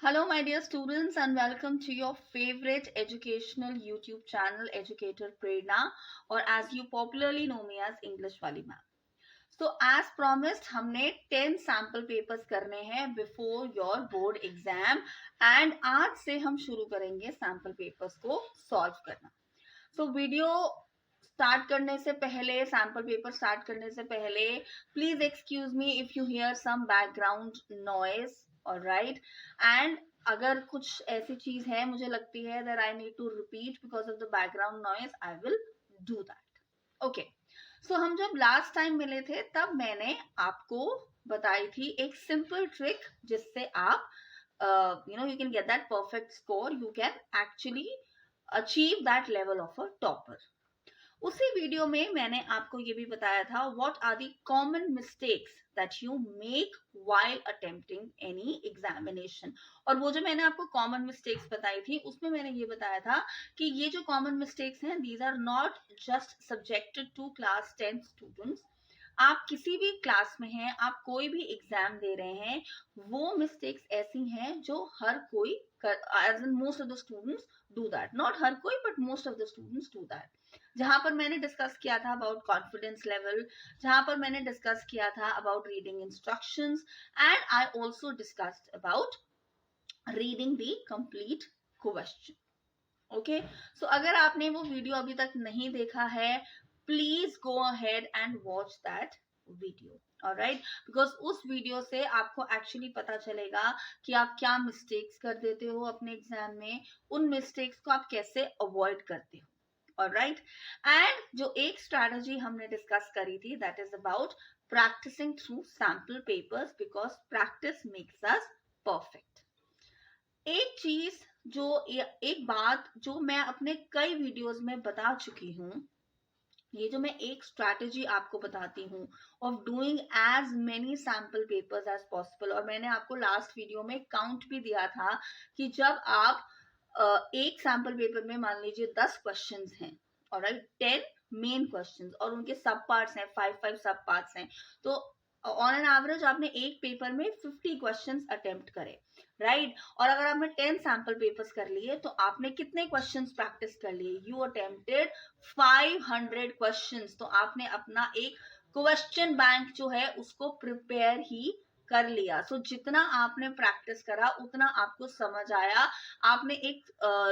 Hello, my dear students, and welcome to your favorite educational YouTube channel, Educator Prerna, or as you popularly know me as English Wali Ma'am. So, as promised, हमने 10 sample papers करने हैं before your board exam, and आज से हम शुरू करेंगे sample papers को solve करना. So, video स्टार्ट करने से पहले सैम्पल पेपर स्टार्ट करने से पहले please excuse me if you hear some background noise alright and अगर कुछ ऐसी चीज है मुझे लगती है that I need to repeat because of the background noise I will do that okay so हम जब लास्ट टाइम मिले थे तब मैंने आपको बताई थी एक सिंपल ट्रिक जिससे आप you can get that perfect score, you can actually achieve that level of a topper. उसी वीडियो में मैंने आपको ये भी बताया था what are the common mistakes that you make while attempting any examination. और वो जो मैंने आपको कॉमन मिस्टेक्स बताई थी उसमें मैंने ये बताया था कि ये जो कॉमन मिस्टेक्स हैं these are not just subjected to class 10 students. आप किसी भी क्लास में हैं, आप कोई भी एग्जाम दे रहे हैं, वो मिस्टेक्स ऐसी हैं जो हर कोई as in most of the students do that. Not हर कोई but most of the students do that. जहां पर मैंने डिस्कस किया था अबाउट कॉन्फिडेंस लेवल, जहां पर मैंने डिस्कस किया था about reading instructions, and I also discussed about reading the complete question. Okay, so अगर आपने वो वीडियो अभी तक नहीं देखा है please go ahead and watch that video. Alright, because उस वीडियो से आपको एक्चुअली पता चलेगा कि आप क्या मिस्टेक्स कर देते हो अपने एग्जाम में, उन मिस्टेक्स को आप कैसे अवॉइड करते हो. ऑलराइट, एंड जो एक स्ट्रैटेजी हमने डिस्कस करी थी that is about practicing through sample papers because practice makes us perfect. एक चीज जो एक बात जो मैं अपने कई वीडियोस में बता चुकी हूं, ये जो मैं एक स्ट्रैटेजी आपको बताती हूँ of doing as many sample papers as possible, और मैंने आपको लास्ट वीडियो में काउंट भी दिया था कि जब आप एक सैम्पल पेपर में मान लीजिए 10 क्वेश्चंस हैं और 10 मेन क्वेश्चंस और उनके सब पार्ट्स हैं, 5 सब पार्ट्स हैं, तो ऑन एन एवरेज आपने एक पेपर में 50 क्वेश्चंस अटेम्प्ट करे, राइट. और अगर आपने 10 सैम्पल पेपर्स कर लिए तो आपने कितने क्वेश्चंस प्रैक्टिस कर लिए? You attempted 500 questions. तो आपने अपना एक क्वेश्चन बैंक जो है उसको प्रिपेयर ही कर लिया. सो जितना आपने प्रैक्टिस करा उतना आपको समझ आया. आपने एक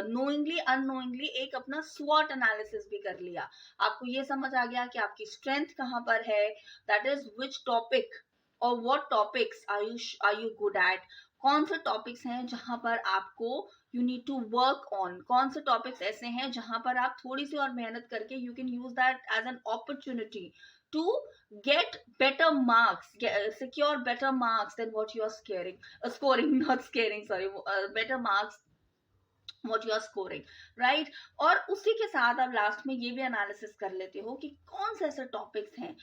नोइंगली अननोइंगली एक अपना स्वॉट एनालिसिस भी कर लिया. आपको ये समझ आ गया कि आपकी स्ट्रेंथ कहाँ पर है, दैट इज विच टॉपिक और what topics are you good at. कौन से टॉपिक्स हैं जहां पर आपको you need to work on, कौन से टॉपिक्स ऐसे हैं जहां पर आप थोड़ी सी और मेहनत करके you can use that as an opportunity to get better marks, secure better marks than what you are scoring, not scaring, sorry, better marks what you are scoring, right. और उसी के साथ आप लास्ट में ये भी एनालिसिस कर लेते हो कि कौन से ऐसे टॉपिक्स हैं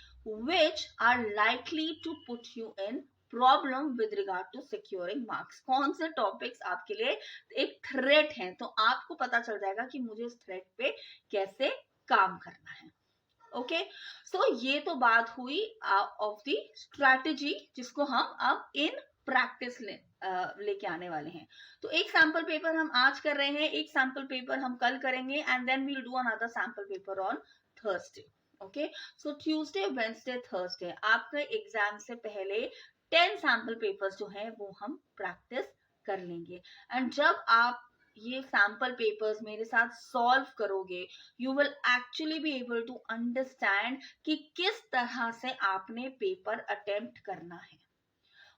which are likely to put you in problem with regard to securing marks. कौन से टॉपिक्स आपके लिए एक थ्रेट हैं, तो आपको पता चल जाएगा कि मुझे इस थ्रेट पे कैसे काम करना है. ओके, सो ये तो बात हुई ऑफ द स्ट्रैटेजी जिसको हम अब इन प्रैक्टिस लेके आने वाले हैं. तो एक सैम्पल पेपर हम आज कर रहे हैं, एक सैम्पल पेपर हम कल करेंगे, and then we'll do another sample paper on Thursday. Okay, so Tuesday, Wednesday, Thursday आपके एग्जाम से पहले 10 सैम्पल पेपर्स जो हैं वो हम प्रैक्टिस कर लेंगे. एंड जब आप ये सैम्पल पेपर्स मेरे साथ सॉल्व करोगे you will actually be able to understand कि किस तरह से आपने पेपर अटेम्प्ट करना है.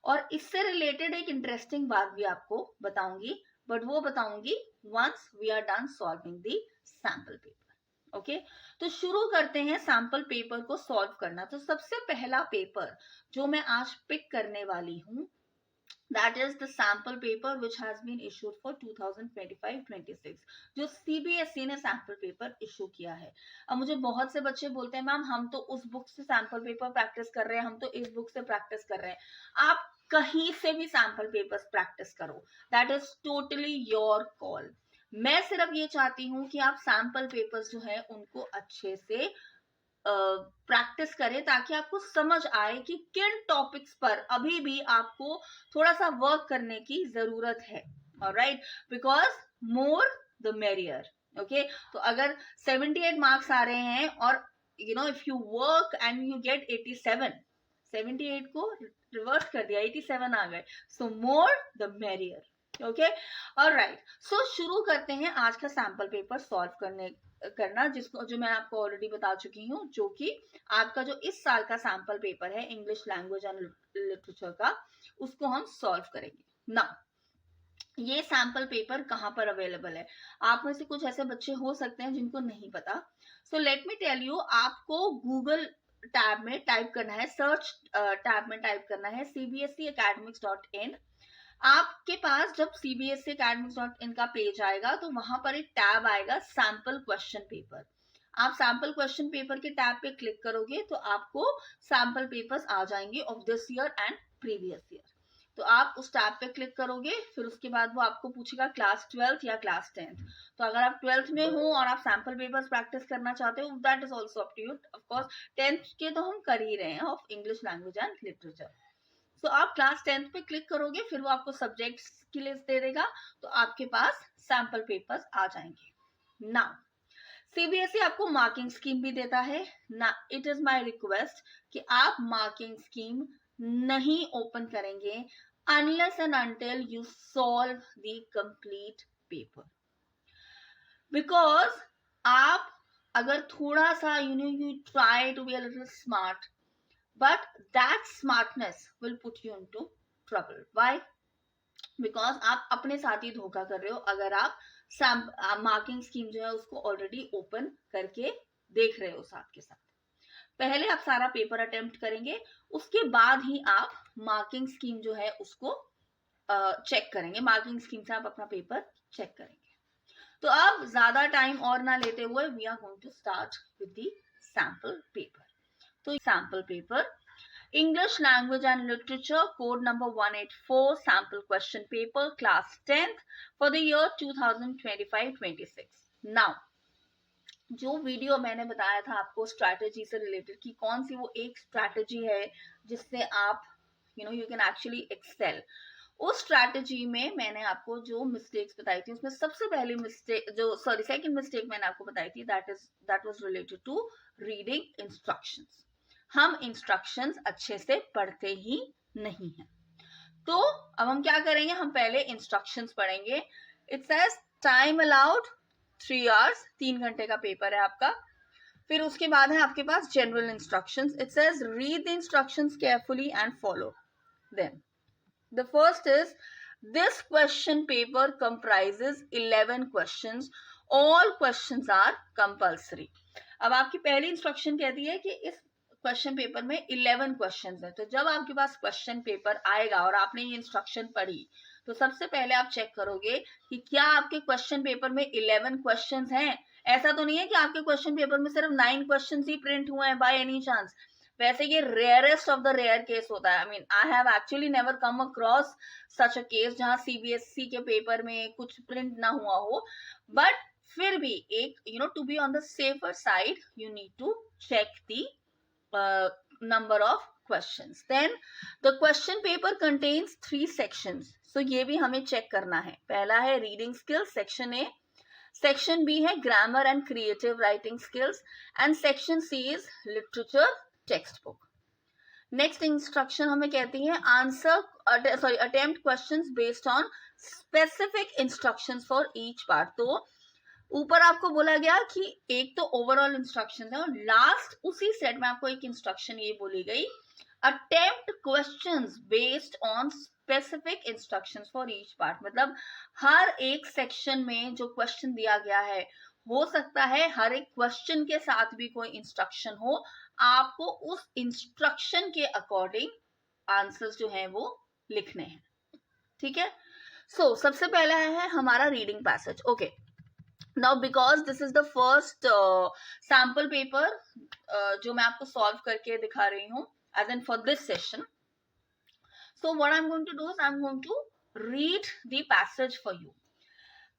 और इससे रिलेटेड एक इंटरेस्टिंग बात भी आपको बताऊंगी, बट वो बताऊंगी once we are done solving the sample paper. Okay, तो शुरू करते हैं सैम्पल पेपर को सॉल्व करना. तो सबसे पहला पेपर जो मैं आज पिक करने वाली हूं that is the sample paper which has been issued for 2025-26, जो CBSE ने सैम्पल पेपर इशू किया है. अब मुझे बहुत से बच्चे बोलते हैं मैम हम तो उस बुक से सैम्पल पेपर प्रैक्टिस कर रहे हैं, हम तो इस बुक से प्रैक्टिस कर रहे हैं. आप कहीं से भी सैम्पल पेपर्स प्रैक्टिस करो, that is totally your call. मैं सिर्फ ये चाहती हूँ कि आप सैम्पल पेपर्स जो है उनको अच्छे से प्रैक्टिस करें ताकि आपको समझ आए कि किन टॉपिक्स पर अभी भी आपको थोड़ा सा वर्क करने की जरूरत है. Alright, because more the merrier. Okay, तो अगर 78 मार्क्स आ रहे हैं और if you work and you get 87, 78 को रिवर्स कर दिया, 87 आ गए, so more the merrier. Okay, alright. So शुरू करते हैं आज का सैंपल पेपर सॉल्व करना, जो मैं आपको ऑलरेडी बता चुकी हूँ, जो कि आपका जो इस साल का सैंपल पेपर है इंग्लिश लैंग्वेज एंड लिटरेचर का, उसको हम सॉल्व करेंगे. ना, ये सैंपल पेपर कहाँ पर अवेलेबल है? आप में से कुछ ऐसे बच्चे हो सकते हैं जिनको नहीं पता. So let me tell you, आपको गूगल टैब में टाइप करना है, सर्च टैब में टाइप करना है cbseacademics.in. आपके पास जब cbseacademics.in का पेज आएगा तो वहां पर एक टैब आएगा सैंपल क्वेश्चन पेपर. आप सैंपल क्वेश्चन पेपर के टैब पे क्लिक करोगे तो आपको सैंपल पेपर्स आ जाएंगे of this year and previous year. तो आप उस टैब पे क्लिक करोगे, फिर उसके बाद वो आपको पूछेगा क्लास 12th या क्लास 10th. तो अगर आप 12th में हो और आप सैंपल पेपर्स प्रैक्टिस करना चाहते हो, that is also up to you. Of course 10th के तो हम कर ही रहे हैं of English language and literature. तो आप क्लास 10th पे क्लिक करोगे, फिर वो आपको सब्जेक्ट्स की लिस्ट दे देगा, तो आपके पास सैंपल पेपर्स आ जाएंगे. नाउ सीबीएसई आपको मार्किंग स्कीम भी देता है ना. इट इज माय रिक्वेस्ट कि आप मार्किंग स्कीम नहीं ओपन करेंगे unless and until you solve the complete paper. Because आप अगर थोड़ा सा you try to be a little smart, but that smartness will put you into trouble. Why? Because आप अपने साथ ही धोखा कर रहे हो अगर आप मार्किंग स्कीम जो है उसको ऑलरेडी ओपन करके देख रहे हो साथ के साथ. पहले आप सारा पेपर अटेम्प्ट करेंगे, उसके बाद ही आप मार्किंग स्कीम जो है उसको चेक करेंगे. मार्किंग स्कीम से आप अपना पेपर चेक करेंगे. तो अब ज्यादा टाइम और ना लेते हुए we are going to start with the sample paper. तो sample paper English language and literature code number 184 sample question paper class 10th for the year 2025-26. Now जो वीडियो मैंने बताया था आपको स्ट्रैटेजी से रिलेटेड कि कौन सी वो एक स्ट्रैटेजी है जिससे आप यू कैन एक्चुअली एक्सेल, उस स्ट्रैटेजी में मैंने आपको जो मिस्टेक्स बताई थी उसमें सबसे पहली मिस्टेक सेकंड मिस्टेक मैंने आपको बताई थी, that was related to reading instructions. हम इंस्ट्रक्शंस अच्छे से पढ़ते ही नहीं हैं. तो अब हम क्या करेंगे, हम पहले इंस्ट्रक्शंस पढ़ेंगे. It says time allowed 3 hours, 3 घंटे का पेपर है आपका. फिर उसके बाद है आपके पास general instructions. It says read the instructions carefully and follow them. The first is this question paper comprises 11 questions. All questions are compulsory. अब आपकी पहली इंस्ट्रक्शन कहती है कि इस क्वेश्चन पेपर में 11 क्वेश्चंस है. तो जब आपके पास क्वेश्चन पेपर आएगा और आपने ये इंस्ट्रक्शन पढ़ी तो सबसे पहले आप चेक करोगे कि क्या आपके क्वेश्चन पेपर में 11 क्वेश्चंस हैं. ऐसा तो नहीं है कि आपके क्वेश्चन पेपर में सिर्फ 9 क्वेश्चंस ही प्रिंट हुए हैं बाय एनी चांस. वैसे ये rarest of the rare case होता है. I have actually never come across such a case जहां सीबीएसई के पेपर में कुछ प्रिंट ना हुआ हो. बट फिर भी एक to be on the safer side you need to check the number of questions. Then the question paper contains 3 sections. So ये भी हमें चेक करना है. पहला है reading skills, section A. Section B है grammar and creative writing skills and section C is literature text book. Next instruction हमें कहती है attempt questions based on specific instructions for each part. तो ऊपर आपको बोला गया कि एक तो ओवरऑल इंस्ट्रक्शन है और लास्ट उसी सेट में आपको एक इंस्ट्रक्शन ये बोली गई attempt questions based on specific instructions for each part. मतलब हर एक सेक्शन में जो क्वेश्चन दिया गया है हो सकता है हर एक क्वेश्चन के साथ भी कोई इंस्ट्रक्शन हो. आपको उस इंस्ट्रक्शन के अकॉर्डिंग आंसर्स जो है वो लिखने हैं. ठीक है. सो सबसे पहला है हमारा reading passage. Okay, now because this is the first sample paper जो मैं आपको solve करके दिखा रही हूँ as in for this session. So what I'm going to do is I'm going to read the passage for you.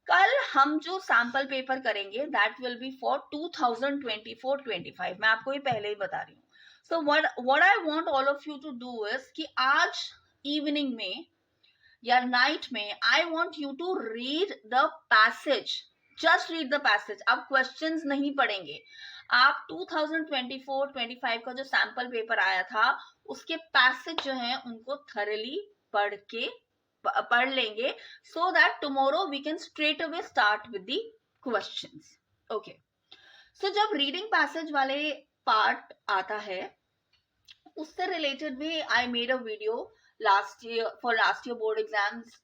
कल हम जो सैम्पल पेपर करेंगे दैट विल बी फॉर 2024-25, मैं आपको ये पहले ही बता रही हूँ. So what I want all of you to do is कि आज इवनिंग में या नाइट में I want you to read the passage, just read the passage. आप क्वेश्चंस नहीं पढ़ेंगे, आप 2024-25 का जो सैम्पल पेपर आया था उसके पैसेज जो हैं उनको थरली पढ़ लेंगे, so that tomorrow we can straight away start with the questions. Okay, so जब reading passage वाले पार्ट आता है उससे रिलेटेड भी I made a video last year board exams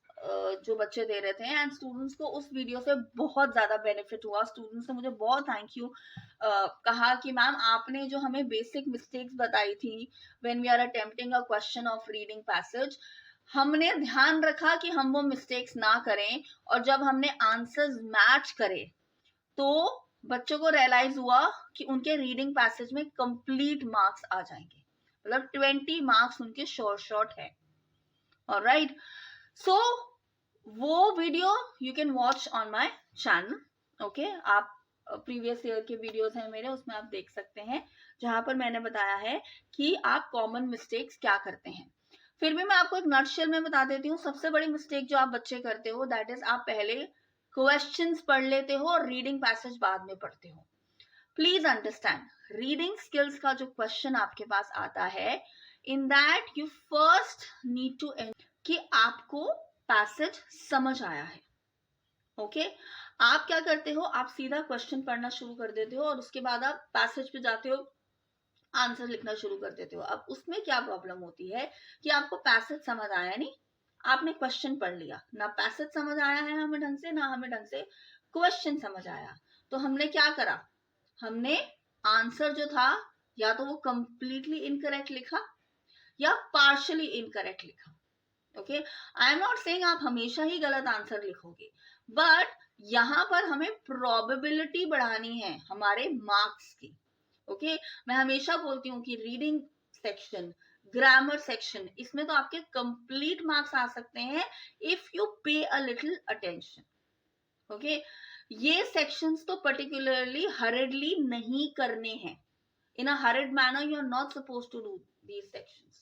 जो बच्चे दे रहे थे, एंड स्टूडेंट्स को उस वीडियो से बहुत ज्यादा बेनिफिट हुआ. स्टूडेंट्स ने मुझे बहुत थैंक यू कहा कि मैम आपने जो हमें बेसिक मिस्टेक्स बताई थी when we are attempting a question of reading passage, हमने ध्यान रखा कि हम वो मिस्टेक्स ना करें, और जब हमने आंसर्स मैच करे तो बच्चों को रियलाइज हुआ कि उनके रीडिंग पैसेज में कंप्लीट मार्क्स आ जाएंगे, मतलब 20 मार्क्स उनके शॉर्ट है. ऑलराइट, सो वो video you can watch on my channel. Okay, आप प्रीवियस ईयर के वीडियोस हैं मेरे, उसमें आप देख सकते हैं जहां पर मैंने बताया है कि आप कॉमन मिस्टेक्स क्या करते हैं. फिर भी मैं आपको एक नटशेल में बता देती हूँ. सबसे बड़ी मिस्टेक जो आप बच्चे करते हो दैट इज आप पहले क्वेश्चंस पढ़ लेते हो और रीडिंग पैसेज बाद में पढ़ते हो. प्लीज अंडरस्टैंड, रीडिंग स्किल्स का जो क्वेश्चन आपके पास आता है, in that you first need to कि आपको पैसेज समझ आया है. ओके, आप क्या करते हो, आप सीधा क्वेश्चन पढ़ना शुरू कर देते हो और उसके बाद आप पैसेज पे जाते हो, आंसर लिखना शुरू कर देते हो. अब उसमें क्या प्रॉब्लम होती है कि आपको पैसेज समझ आया नहीं, आपने क्वेश्चन पढ़ लिया, ना पैसेज समझ आया है हमें ढंग से, ना हमें ढंग से क्वेश्चन समझ आया. तो हमने क्या करा, हमने आंसर जो था या तो वो कंप्लीटली इनकरेक्ट लिखा या पार्शियली इनकरेक्ट लिखा. Okay, I am not saying आप हमेशा ही गलत आंसर लिखोगे, बट यहां पर हमें प्रोबेबिलिटी बढ़ानी है हमारे मार्क्स की. ओके, मैं हमेशा बोलती हूँ कि रीडिंग सेक्शन, ग्रामर सेक्शन, इसमें तो आपके कंप्लीट मार्क्स आ सकते हैं if you pay a little attention. Okay, ये सेक्शंस तो पर्टिकुलरली हरिडली नहीं करने हैं. In a hurried manner you are not suppose to do these sections.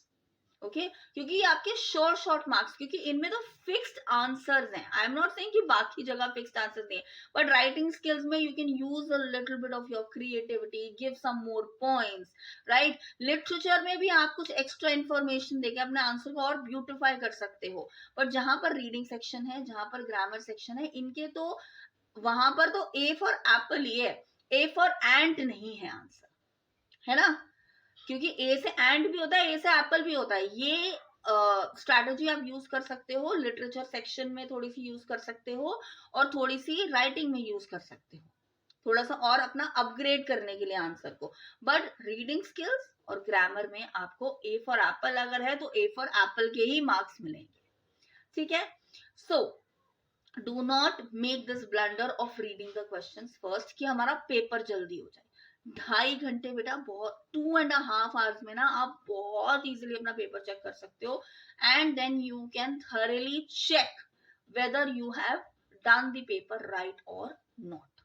Okay, क्योंकि ये आपके शॉर्ट मार्क्स, क्योंकि इनमें तो फिक्स्ड आंसर्स हैं. आई एम नॉट सेइंग कि बाकी जगह फिक्स्ड आंसर्स नहीं है, बट राइटिंग स्किल्स में you can use a little bit of your creativity, give some more points. Right, literature में भी आप कुछ एक्स्ट्रा इन्फॉर्मेशन देके अपने आंसर को और ब्यूटिफाई कर सकते हो. बट जहां पर रीडिंग सेक्शन है, जहां पर ग्रामर सेक्शन है, इनके तो वहां पर तो ए फॉर एप्पल ही है, ए फॉर एंट नहीं है आंसर, है ना, क्योंकि ए से एंड भी होता है, ए से एप्पल भी होता है. ये स्ट्रैटेजी आप यूज कर सकते हो, लिटरेचर सेक्शन में थोड़ी सी यूज कर सकते हो और थोड़ी सी राइटिंग में यूज कर सकते हो, थोड़ा सा और अपना अपग्रेड करने के लिए आंसर को. बट रीडिंग स्किल्स और ग्रामर में आपको ए फॉर एप्पल अगर है तो ए फॉर एप्पल के ही मार्क्स मिलेंगे. ठीक है, so do not make this blunder of reading the questions first कि हमारा पेपर जल्दी हो जाए. 2.5 घंटे बेटा, बहुत 2.5 आवर्स में ना आप बहुत इजीली अपना पेपर चेक कर सकते हो, and then you can thoroughly check whether you have done the paper right और नॉट.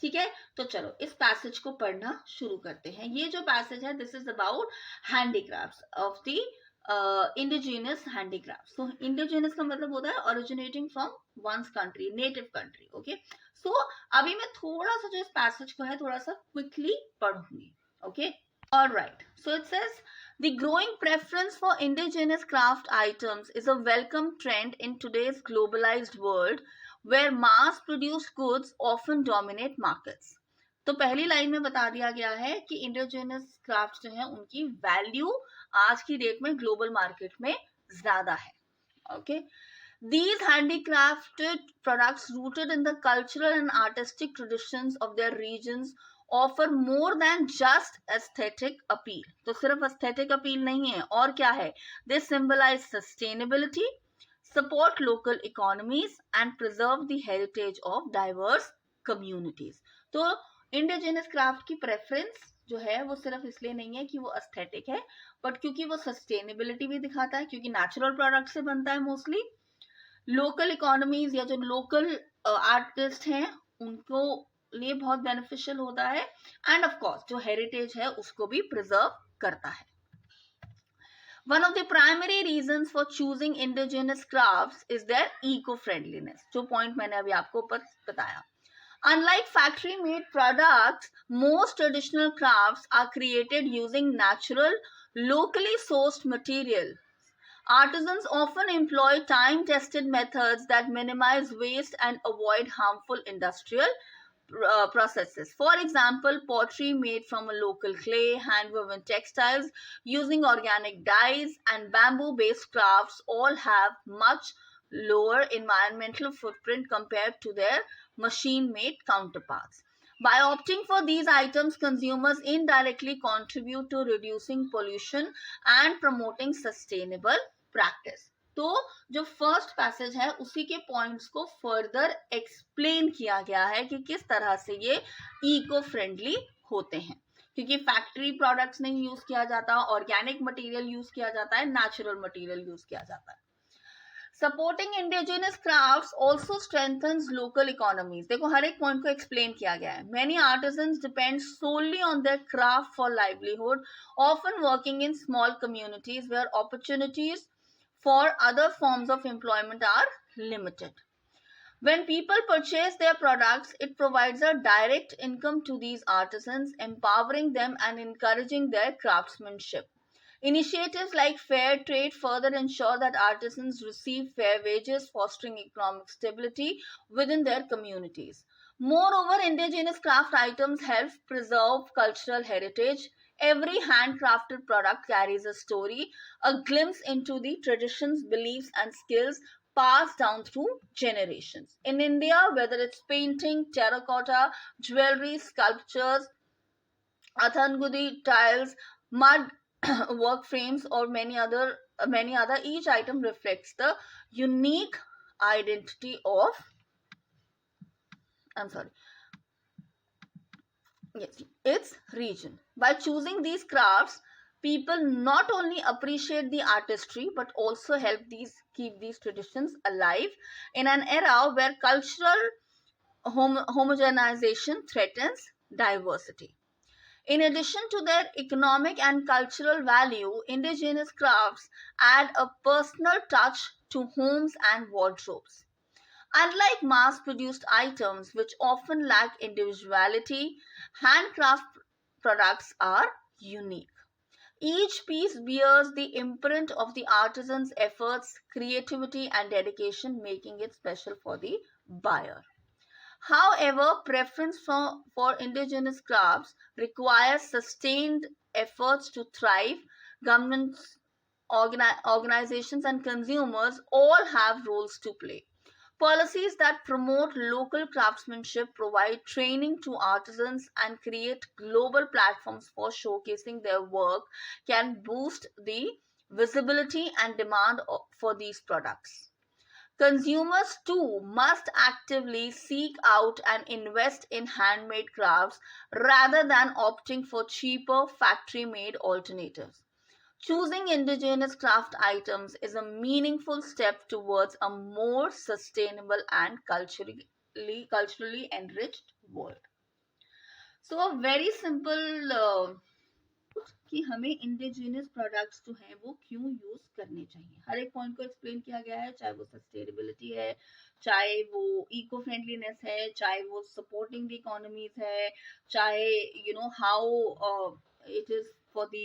ठीक है, तो चलो इस पैसेज को पढ़ना शुरू करते हैं. ये जो पैसेज है this is about handicrafts of the indigenous handicraft. तो इंडिजिनियस का मतलब होता है originating from one's country, native country. Okay, so अभी मैं थोड़ा सा जो इस पैसेज को है थोड़ा सा क्विकली पढ़ूंगी. Okay, alright, so it says the growing preference for indigenous craft items is a welcome trend in today's globalized world where mass produced goods often dominate markets. तो पहली लाइन में बता दिया गया है कि इंडिजिनस क्राफ्ट जो है उनकी वैल्यू आज की डेट में ग्लोबल मार्केट में ज्यादा है. Okay, these handicrafted products rooted in the cultural and artistic traditions of their regions offer more than just aesthetic appeal. तो सिर्फ aesthetic appeal नहीं है, और क्या है, they symbolize sustainability, support local economies and preserve the heritage of diverse communities. तो indigenous craft की preference जो है वो सिर्फ इसलिए नहीं है कि वो एस्थेटिक है, बट क्योंकि वो सस्टेनेबिलिटी भी दिखाता है, क्योंकि नेचुरल प्रोडक्ट से बनता है मोस्टली. लोकल इकोनॉमीज या जो लोकल आर्टिस्ट हैं उनको लिए बहुत बेनिफिशियल होता है, एंड ऑफ कोर्स जो हेरिटेज है उसको भी प्रिजर्व करता है. One of the primary reasons for choosing indigenous crafts is their eco-friendliness, जो point मैंने अभी आपको बताया. Unlike factory-made products, most traditional crafts are created using natural, locally sourced material. Artisans often employ time-tested methods that minimize waste and avoid harmful industrial processes. For example, pottery made from a local clay, hand-woven textiles using organic dyes, and bamboo-based crafts all have much lower environmental footprint compared to their machine-made counterparts. By opting for these items, consumers indirectly contribute to reducing pollution and promoting sustainable practice. तो जो first passage है उसी के points को further explain किया गया है कि किस तरह से ये इको फ्रेंडली होते हैं, क्योंकि फैक्ट्री प्रोडक्ट्स नहीं यूज किया जाता, ऑर्गेनिक मटेरियल यूज किया जाता है, नेचुरल मटेरियल यूज किया जाता है. Supporting indigenous crafts also strengthens local economies. देखो हर एक पॉइंट को एक्सप्लेन किया गया है. Many artisans depend solely on their craft for livelihood, often working in small communities where opportunities for other forms of employment are limited. When people purchase their products, it provides a direct income to these artisans, empowering them and encouraging their craftsmanship. Initiatives like fair trade further ensure that artisans receive fair wages, fostering economic stability within their communities. Moreover, indigenous craft items help preserve cultural heritage. Every handcrafted product carries a story, a glimpse into the traditions, beliefs, and skills passed down through generations. In India, whether it's painting, terracotta, jewelry, sculptures, Athangudi tiles, mud work frames, or many other, each item reflects the unique identity of, its region. By choosing these crafts, people not only appreciate the artistry but also help keep these traditions alive in an era where cultural homogenization threatens diversity. In addition to their economic and cultural value, indigenous crafts add a personal touch to homes and wardrobes. Unlike mass-produced items, which often lack individuality, handcraft products are unique. Each piece bears the imprint of the artisan's efforts, creativity, and dedication, making it special for the buyer. However, preference for indigenous crafts requires sustained efforts to thrive. Governments, organizations, and consumers all have roles to play. Policies that promote local craftsmanship, provide training to artisans, and create global platforms for showcasing their work can boost the visibility and demand for these products. Consumers too must actively seek out and invest in handmade crafts rather than opting for cheaper factory-made alternatives. Choosing indigenous craft items is a meaningful step towards a more sustainable and culturally enriched world. So a very simple कि हमें indigenous products जो हैं वो क्यों use करने चाहिए. हर एक point को एक्सप्लेन किया गया है, चाहे वो सस्टेनेबिलिटी है, चाहे वो इको फ्रेंडलीनेस है, चाहे वो सपोर्टिंग द इकोनॉमीज है, चाहे you know how it is for the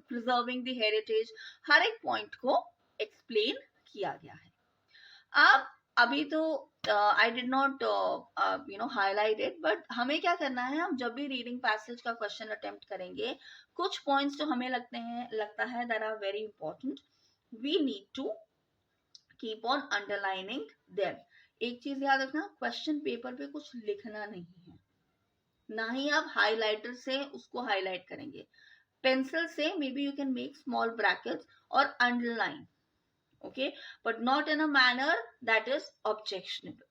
preserving the heritage. हर एक पॉइंट को एक्सप्लेन किया गया है. अब अभी तो I did not highlight it, but हमें क्या करना है, हम जब भी रीडिंग पैसेज का क्वेश्चन अटेम्प्ट करेंगे, कुछ पॉइंट्स जो हमें लगता है that are very important, we need to keep on underlining them. एक चीज याद रखना, क्वेश्चन पेपर पे कुछ लिखना नहीं है, ना ही आप हाईलाइटर से उसको हाईलाइट करेंगे. पेंसिल से may be you can make small brackets और underline, okay, but not in a manner that is objectionable.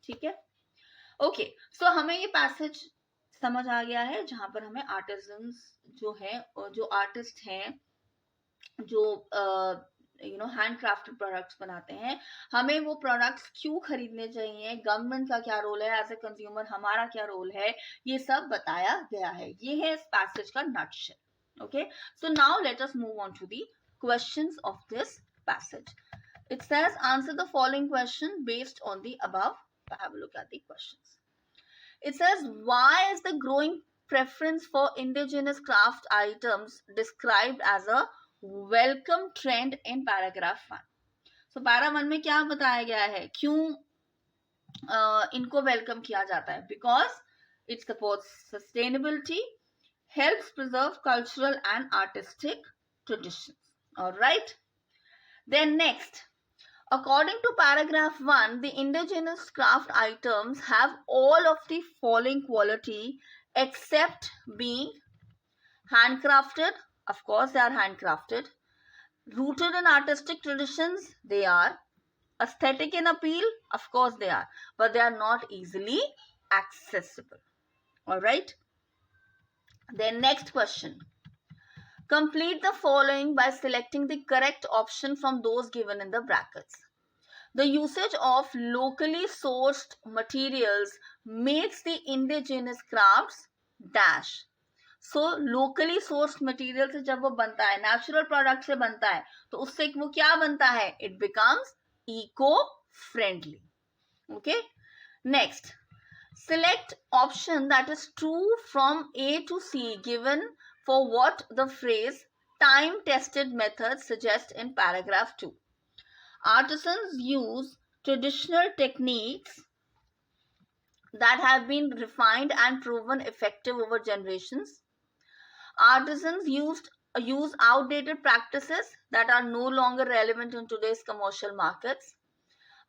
ठीक है, okay, so हमें ये पैसेज समझ आ गया है जहां पर हमें आर्टिजन्स जो है और जो आर्टिस्ट हैं, जो हैंड क्राफ्टेड प्रोडक्ट्स बनाते हैं, हमें वो प्रोडक्ट्स क्यों खरीदने चाहिए, गवर्नमेंट का क्या रोल है, एज ए कंज्यूमर हमारा क्या रोल है, ये सब बताया गया है. ये है इस पैसेज का nutshell. Okay, so now let us move on to the questions of this passage. It says answer the following question based on the above. Have a look at the questions. It says why is the growing preference for indigenous craft items described as a welcome trend in paragraph 1. So para 1 में क्या बताया गया है, क्यों इनको welcome किया जाता है? Because it supports sustainability, helps preserve cultural and artistic traditions. All right. Then next, according to paragraph 1, the indigenous craft items have all of the following quality except being handcrafted. Of course, they are handcrafted. Rooted in artistic traditions, they are. Aesthetic in appeal, of course they are. But they are not easily accessible. All right. Then next question. Complete the following by selecting the correct option from those given in the brackets. The usage of locally sourced materials makes the indigenous crafts dash. So locally sourced material से जब वो बनता है, natural product से बनता है, तो उससे वो क्या बनता है? It becomes eco-friendly. Okay. Next. Select option that is true from A to C given for what the phrase time-tested method suggests in paragraph 2. Artisans use traditional techniques that have been refined and proven effective over generations. Artisans use outdated practices that are no longer relevant in today's commercial markets.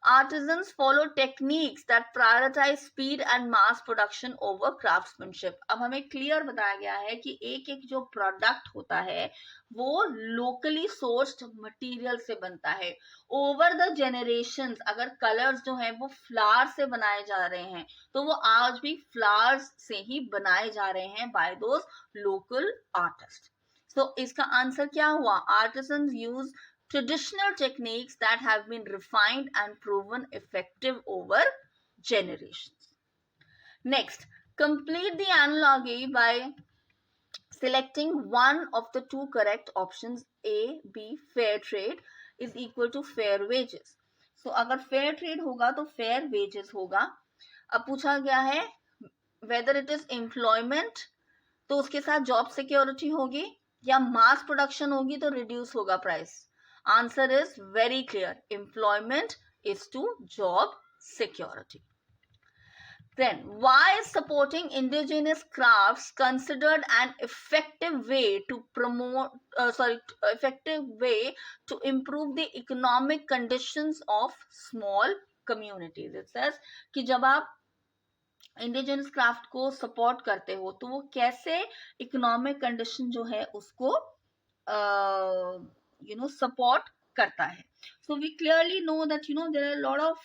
Artisans follow techniques that prioritize speed and mass production over craftsmanship. अब हमें clear बताया गया है कि एक एक जो product होता है वो लोकली सोर्स्ड मटेरियल से बनता है. ओवर द जनरेशंस अगर कलर्स जो हैं वो फ्लावर से बनाए जा रहे हैं तो वो आज भी फ्लावर्स से ही बनाए जा रहे हैं बाय दोज लोकल आर्टिस्ट. सो इसका आंसर क्या हुआ? Artisans use traditional techniques that have been refined and proven effective over generations. Next, complete the analogy by selecting one of the two correct options. A, B, fair trade is equal to fair wages. So अगर fair trade होगा तो fair wages होगा. अब पूछा गया है whether it is employment तो उसके साथ job security होगी या mass production होगी तो reduce होगा price. Answer is very clear. Employment is to job security. Then, why is supporting indigenous crafts considered an effective way to improve the economic conditions of small communities? It says कि जब आप indigenous craft को support करते हो तो वो कैसे economic condition जो है उसको support करता है. So we clearly know that there are a lot of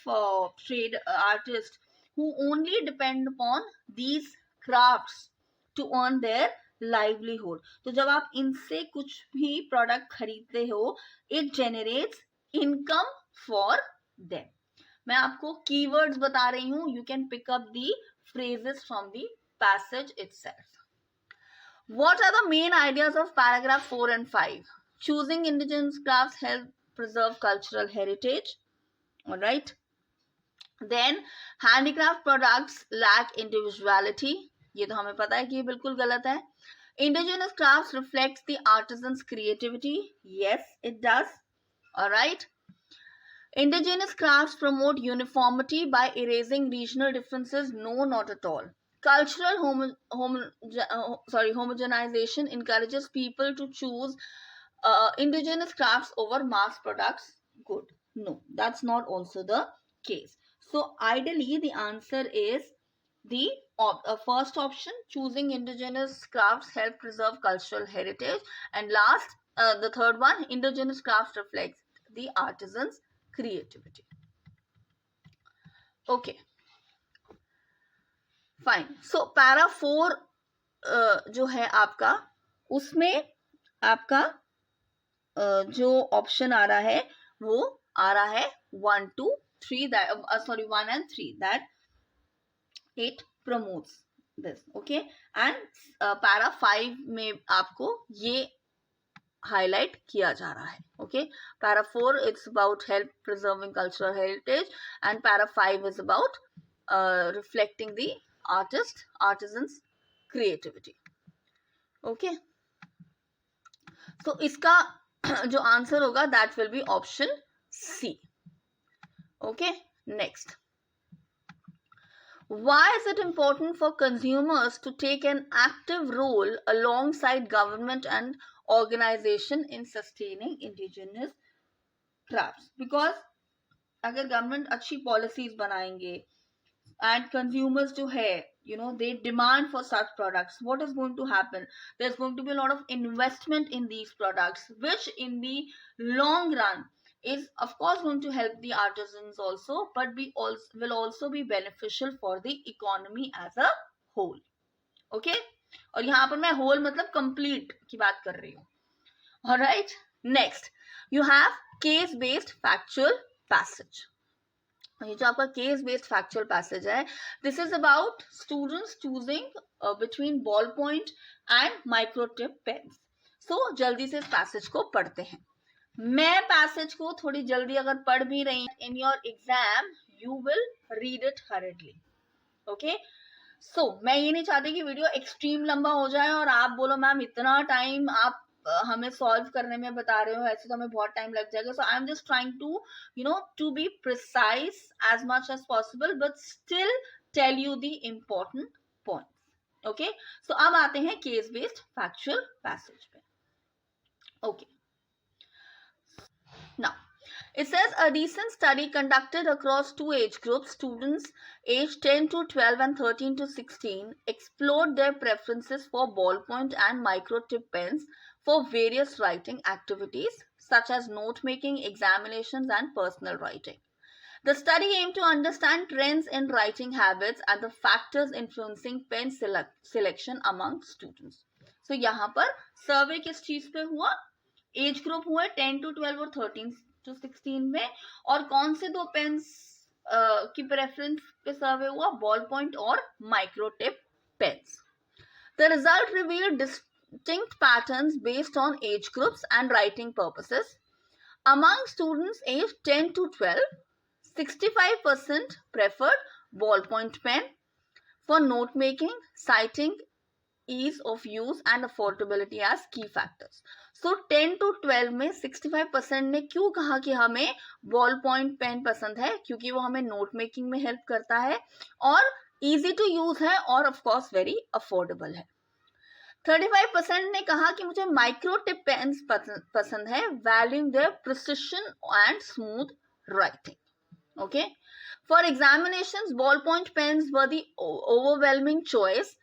trade artists who only depend upon these crafts to earn their livelihood. तो जब आप इनसे कुछ भी प्रोडक्ट खरीदते हो it generates income for them. मैं आपको keywords बता रही हूँ. You can pick up the phrases from the passage itself. What are the main ideas of paragraph 4 and 5? Choosing indigenous crafts help preserve cultural heritage. All right. Then handicraft products lack individuality. ये तो हमें पता है कि ये बिल्कुल गलत है. Indigenous crafts reflects the artisan's creativity. Yes, it does. All right. Indigenous crafts promote uniformity by erasing regional differences. No, not at all. Cultural homogenization encourages people to choose indigenous crafts over mass products. Good. No, that's not also the case. So ideally the answer is the first option. Choosing indigenous crafts help preserve cultural heritage. And last, the third one, indigenous crafts reflects the artisan's creativity. Okay, fine. So para 4 जो है आपका उसमें आपका जो option आ रहा है वो आ रहा है 1 2 3 sorry 1 and 3 that it promotes this. Okay, and para 5 में आपको ये हाईलाइट किया जा रहा है. Okay, para 4 it's about help preserving cultural heritage and para 5 is about reflecting the artisans creativity. Okay, तो इसका जो आंसर होगा that will be option C. Okay, next. Why is it important for consumers to take an active role alongside government and organization in sustaining indigenous crafts? Because अगर government अच्छी policies बनाएंगे and consumers जो है they demand for such products, what is going to happen? There's going to be a lot of investment in these products, which in the long run is of course going to help the artisans also, but will also be beneficial for the economy as a whole. Okay, और यहाँ पर मैं whole मतलब complete की बात कर रही हूँ. Alright, next you have case based factual passage. ये जो आपका केस बेस्ड फैक्चुअल पैसेज है, this is about students choosing between ball point and microtip pens. So जल्दी से इस पैसेज को पढ़ते हैं. मैं पैसेज को थोड़ी जल्दी अगर पढ़ भी रही in your exam you will read it hurriedly. Okay, so मैं ये नहीं चाहती कि वीडियो एक्सट्रीम लंबा हो जाए और आप बोलो मैम इतना टाइम आप हमें सॉल्व करने में बता रहे हो, ऐसे तो हमें बहुत टाइम लग जाएगा. So I am just trying to be precise as much as possible but still tell you the important points. Okay, so अब आते हैं केस बेस्ड फैक्चुअल पैसेज पे. Okay, now it says a recent study conducted across 2 age groups, students aged 10 to 12 and 13 to 16, explored their preferences for ballpoint and microtip pens for various writing activities such as note making, examinations and personal writing. The study aimed to understand trends in writing habits and the factors influencing pen selection among students. So यहाँ पर सर्वे किस चीज पे हुआ? Age group हुआ 10 to 12 और 13 to 16 में, और कौन से दो पेन्स की प्रेफरेंस पे सर्वे हुआ? बॉल पॉइंट और माइक्रोटिप pens. The result revealed distinct patterns based on age groups and writing purposes. Among students aged 10 to 12, 65% preferred ballpoint pen for note making, citing ease of use and affordability as key factors. So 10 to 12 में 65% ने क्यों कहा कि हमें ball point pen पसंद है? क्योंकि वो हमें नोट मेकिंग में हेल्प करता है और इजी टू यूज है और ऑफ कोर्स वेरी अफोर्डेबल है. 35% ने कहा कि मुझे माइक्रोटिप पेन्स पसंद है, valuing their precision and smooth writing. Okay, for examinations ball point pens were the overwhelming choice,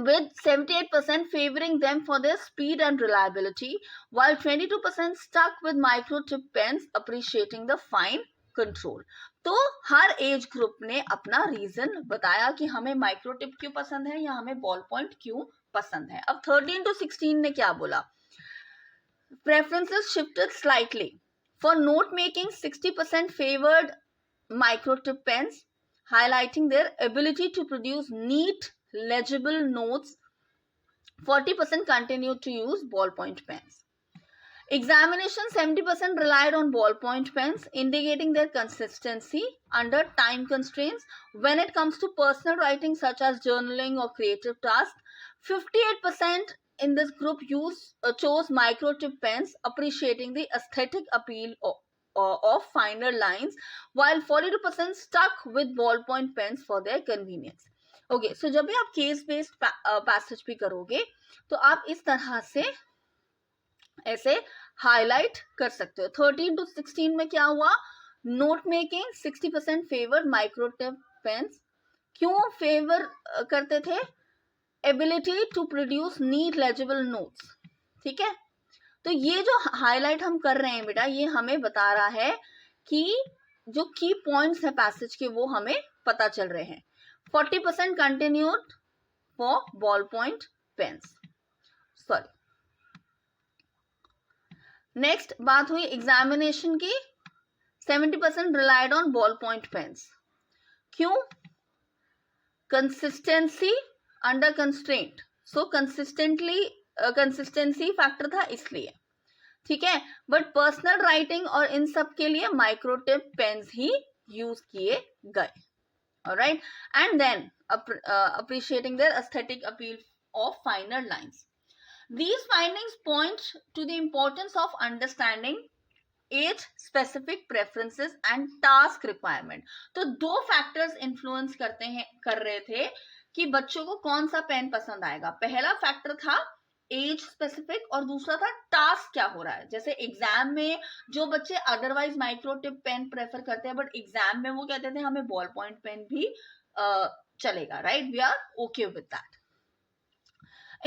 with 78% favoring them for their speed and reliability, while 22% stuck with microtip pens, appreciating the fine control. तो हर age group ने अपना reason बताया कि हमें माइक्रोटिप क्यों पसंद है या हमें बॉल पॉइंट क्यों पसंद है. अब 13 to 16 ने क्या बोला? Preferences shifted slightly. For note making, 60% favored microtip pens, highlighting their ability to produce neat legible notes. 40% continued to use ballpoint pens. Examination, 70% relied on ballpoint pens, indicating their consistency under time constraints. When it comes to personal writing such as journaling or creative tasks, 58% in this group chose microtip pens, appreciating the aesthetic appeal of finer lines, while 42% stuck with ballpoint pens for their convenience. Okay, so जब भी आप case based passage भी करोगे तो आप इस तरह से ऐसे हाईलाइट कर सकते हो. 13 to 16 में क्या हुआ? Note making 60% favour microtip pens. क्यों फेवर करते थे? Ability to produce neat legible notes. ठीक है, तो ये जो हाईलाइट हम कर रहे हैं बेटा, ये हमें बता रहा है कि जो की पॉइंट्स है पैसेज के वो हमें पता चल रहे हैं. 40% continued for ballpoint pens. Sorry. Next बात हुई एग्जामिनेशन की, 70% relied on ball point pens. क्यों? Consistency under constraint. So consistency factor था इसलिए. ठीक है, बट पर्सनल राइटिंग और इन सब के लिए माइक्रोटिप पेन्स ही यूज किए गए. Alright, and then appreciating their aesthetic appeal of finer lines. These findings point to the importance of understanding age specific preferences and task requirement. तो दो फैक्टर्स इन्फ्लुएंस कर रहे थे कि बच्चों को कौन सा पेन पसंद आएगा. पहला फैक्टर था एज स्पेसिफिक और दूसरा था टास्क क्या हो रहा है. जैसे एग्जाम में जो बच्चे अदरवाइज माइक्रोटिप पेन प्रेफर करते हैं, बट एग्जाम में वो कहते थे हमें बॉल पॉइंट पेन भी चलेगा. Right, we are okay with that.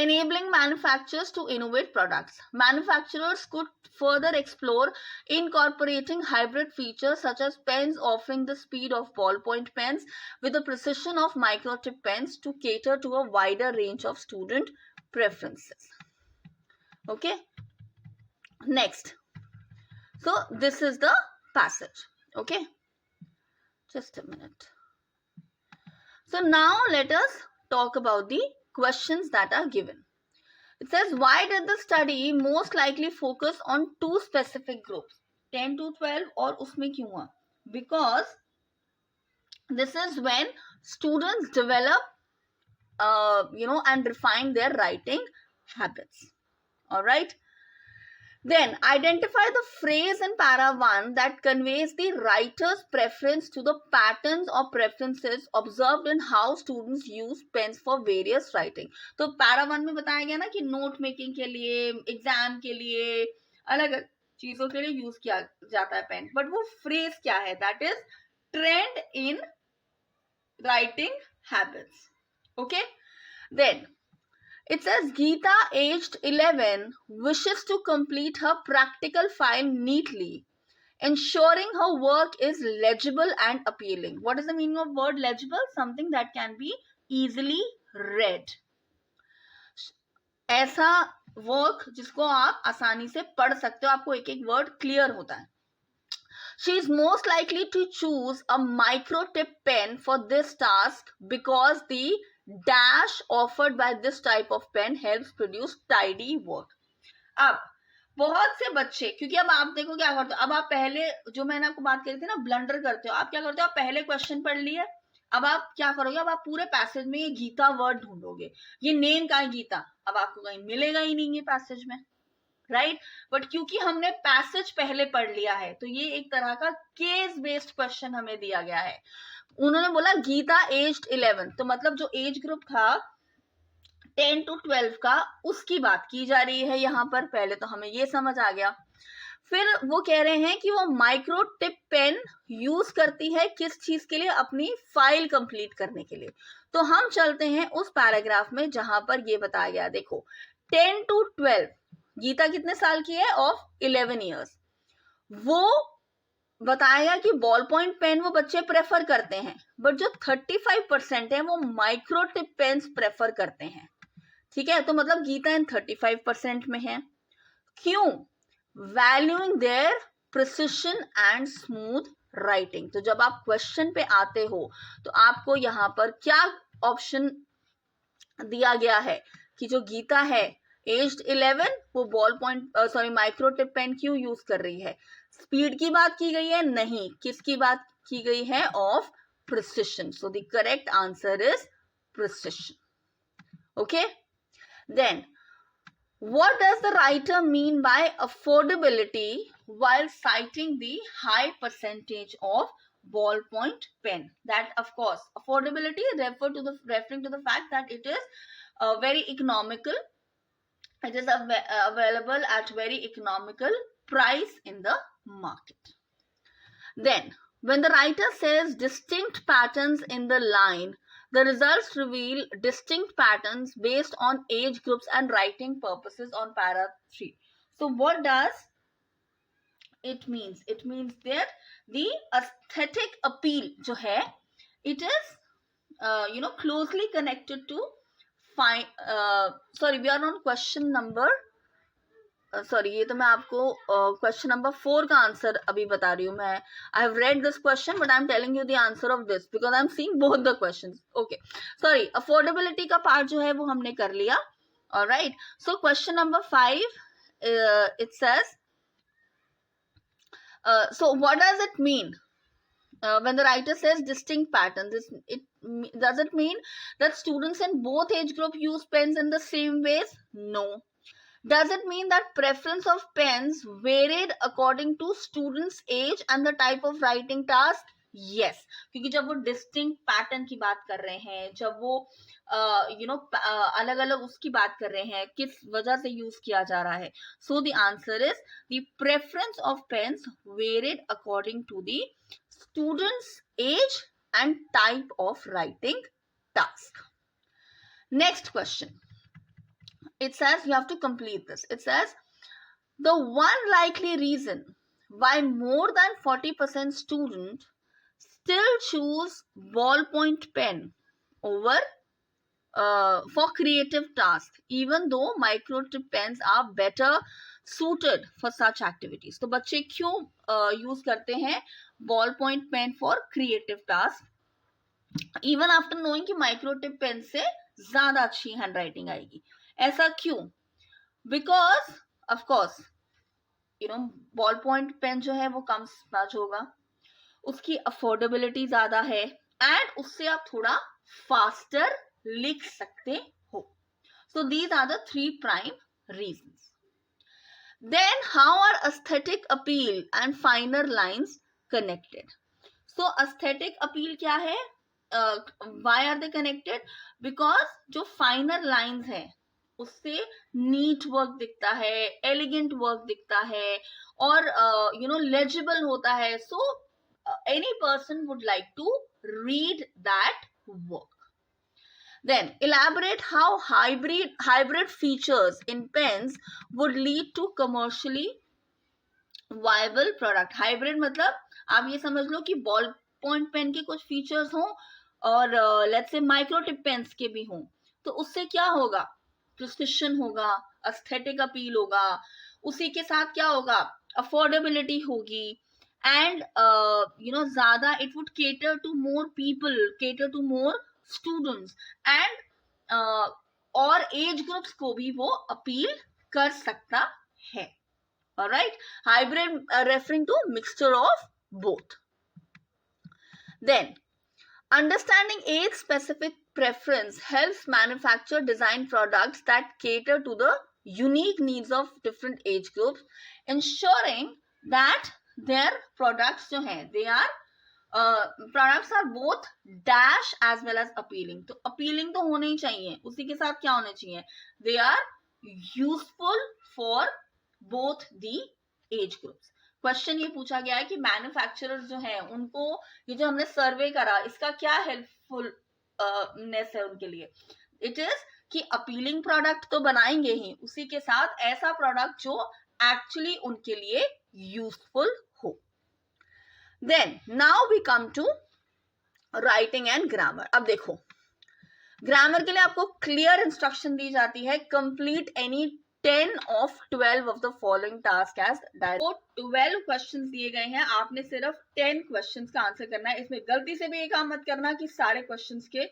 Enabling manufacturers to innovate products. Manufacturers could further explore incorporating hybrid features such as pens offering the speed of ballpoint pens with the precision of microtip pens to cater to a wider range of student preferences. Okay. Next. So this is the passage. Okay. Just a minute. So now let us talk about the questions that are given. It says, why did the study most likely focus on two specific groups, 10 to 12, और उसमें क्यों हुआ? Because this is when students develop, and refine their writing habits. All right. Then identify the phrase in para 1 that conveys the writer's preference to the patterns or preferences observed in how students use pens for various writing. तो para 1 में बताया गया ना कि note making के लिए, exam के लिए, अलग चीजों के लिए यूज किया जाता है पेन, बट वो फ्रेज क्या है? That is trend in writing habits. Okay, then it says Geeta, aged 11, wishes to complete her practical file neatly, ensuring her work is legible and appealing. What is the meaning of word legible? Something that can be easily read. ऐसा work जिसको आप आसानी से पढ़ सकते हो, आपको एक एक वर्ड क्लियर होता है. She is most likely to choose a microtip pen for this task because the dash offered by this type of pen helps produce tidy work. अब बहुत से बच्चे, क्योंकि अब आप देखो क्या करते हो, अब आप पहले जो मैंने आपको बात करी थी ना, ब्लंडर करते हो. आप क्या करते हो, आप पहले क्वेश्चन पढ़ लिए, अब आप क्या करोगे, अब आप पूरे पैसेज में ये गीता वर्ड ढूंढोगे. ये नेम का है गीता, अब आपको कहीं मिलेगा ही नहीं ये पैसेज में. राइट, बट क्योंकि हमने पैसेज पहले पढ़ लिया है, तो ये एक तरह का केस बेस्ड क्वेश्चन हमें दिया गया है. उन्होंने बोला गीता एज्ड 11, तो मतलब जो एज ग्रुप था 10 to 12 का, उसकी बात की जा रही है यहाँ पर. पहले तो हमें ये समझ आ गया. फिर वो कह रहे हैं कि वो माइक्रो टिप पेन यूज करती है किस चीज के लिए? अपनी फाइल कंप्लीट करने के लिए. तो हम चलते हैं उस पैराग्राफ में जहां पर ये बताया गया. देखो, 10 to 12, गीता कितने साल की है? Of 11 years. वो बताया कि बॉल पॉइंट पेन वो बच्चे प्रेफर करते हैं, बट जो 35% है वो माइक्रो टिप पेन्स प्रेफर करते हैं. ठीक है, तो मतलब गीता इन 35% में है. क्यों? Valuing their precision and smooth writing. तो जब आप क्वेश्चन पे आते हो तो आपको यहाँ पर क्या ऑप्शन दिया गया है कि जो गीता है एज्ड 11, वो ball point micro tip pen क्यों यूज कर रही है? स्पीड की बात की गई है? नहीं. किसकी बात की गई है? Of precision. So the correct answer is precision. Okay, then what does the writer mean by affordability while citing the high percentage of ballpoint pen? That, of course, affordability referring to the fact that it is very economical. It is available at very economical price in the market. Then, when the writer says distinct patterns in the line, the results reveal distinct patterns based on age groups and writing purposes on para 3. So what does it means? It means that the aesthetic appeal जो है, it is closely connected to we are on question number sorry, ये तो मैं आपको question number 4 का answer अभी बता रही हूँ. मैं I have read this question but I am telling you the answer of this because I am seeing both the questions. Okay, sorry, affordability का पार्ट जो है वो हमने कर लिया. Alright, so question number 5, it says, so what does it mean when the writer says distinct patterns? Does it mean that students in both age group use pens in the same ways? No. Does it mean that preference of pens varied according to students' age and the type of writing task? Yes. क्योंकि जब वो distinct pattern की बात कर रहे हैं, जब वो अलग अलग उसकी बात कर रहे हैं, किस वजह से यूज किया जा रहा है. So the answer is the preference of pens varied according to the students' age and type of writing task. Next question. It says, you have to complete this. It says, the one likely reason why more than 40% students still choose ballpoint pen over for creative tasks, even though microtip pens are better suited for such activities. तो बच्चे क्यों use करते हैं ballpoint pen for creative tasks, even after knowing कि microtip pen से ज्यादा अच्छी handwriting आएगी? ऐसा क्यों? Because of course ball point pen जो है वो कम स्मज होगा, उसकी अफोर्डेबिलिटी ज्यादा है, एंड उससे आप थोड़ा फास्टर लिख सकते हो. So these are the 3 prime reasons. Then how are aesthetic appeal and finer lines connected? So aesthetic appeal क्या है? Why are they connected? Because जो फाइनर लाइंस है उससे नीट वर्क दिखता है, एलिगेंट वर्क दिखता है, और लेजिबल होता है. So any person would like to read that work. Then elaborate how hybrid features in pens would lead to commercially viable product. Hybrid मतलब आप ये समझ लो कि बॉल पॉइंट पेन के कुछ फीचर्स हों और लेट्स से माइक्रोटिप पेन्स के भी हों, तो उससे क्या होगा? प्रिसिशन होगा, एस्थेटिक अपील होगा, उसी के साथ क्या होगा? अफोर्डेबिलिटी होगी, एंड ज्यादा it would cater to more people, cater to more students, and और एज ग्रुप्स को भी वो अपील कर सकता है. Alright, hybrid referring to mixture of both. Then understanding age specific preference helps manufacture design products that cater to the unique needs of different age groups, ensuring that their products जो हैं they are products are both dash as well as appealing. तो appealing तो होने ही चाहिए, उसी के साथ क्या होने चाहिए? They are useful for both the age groups. Question ये पूछा गया है कि मैन्युफैक्चरर्स जो हैं उनको ये जो हमने सर्वे करा इसका क्या हेल्पफुलनेस है उनके लिए? इट इज कि अपीलिंग प्रोडक्ट तो बनाएंगे ही, उसी के साथ ऐसा प्रोडक्ट जो एक्चुअली उनके लिए यूजफुल हो. Then now we come to writing and grammar. अब देखो, ग्रामर के लिए आपको क्लियर इंस्ट्रक्शन दी जाती है, complete any 10 of 12 of the following task as direct. तो 12 क्वेश्चंस दिए गए हैं, आपने सिर्फ 10 क्वेश्चंस का आंसर करना है. इसमें गलती से भी ये काम मत करना कि सारे क्वेश्चंस के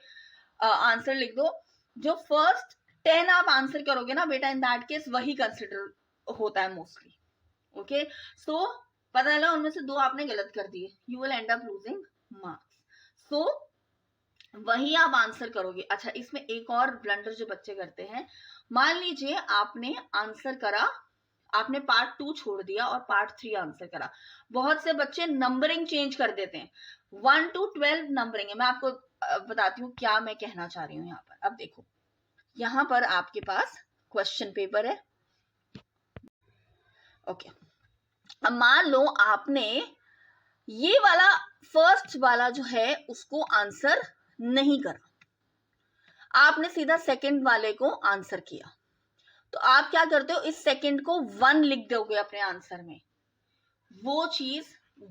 आंसर लिख दो. जो फर्स्ट 10 आप आंसर करोगे ना बेटा, इन दैट केस वही कंसिडर होता है मोस्टली. ओके, सो पता चला उनमें से 2 आपने गलत कर दिए, you will end up losing marks. So वही आप आंसर करोगे. अच्छा, इसमें एक और ब्लंडर जो बच्चे करते हैं, मान लीजिए आपने आंसर करा, आपने पार्ट 2 छोड़ दिया और पार्ट 3 आंसर करा. बहुत से बच्चे नंबरिंग चेंज कर देते हैं, 1 to 12 नंबरिंग है. मैं आपको बताती हूँ क्या मैं कहना चाह रही हूँ यहाँ पर. अब देखो, यहाँ पर आपके पास क्वेश्चन पेपर है. ओके, अब मान लो आपने ये वाला फर्स्ट वाला जो है उसको आंसर नहीं करा, आपने सीधा सेकंड वाले को आंसर किया. तो आप क्या करते हो, इस सेकंड को 1 लिख दोगे अपने आंसर में. वो चीज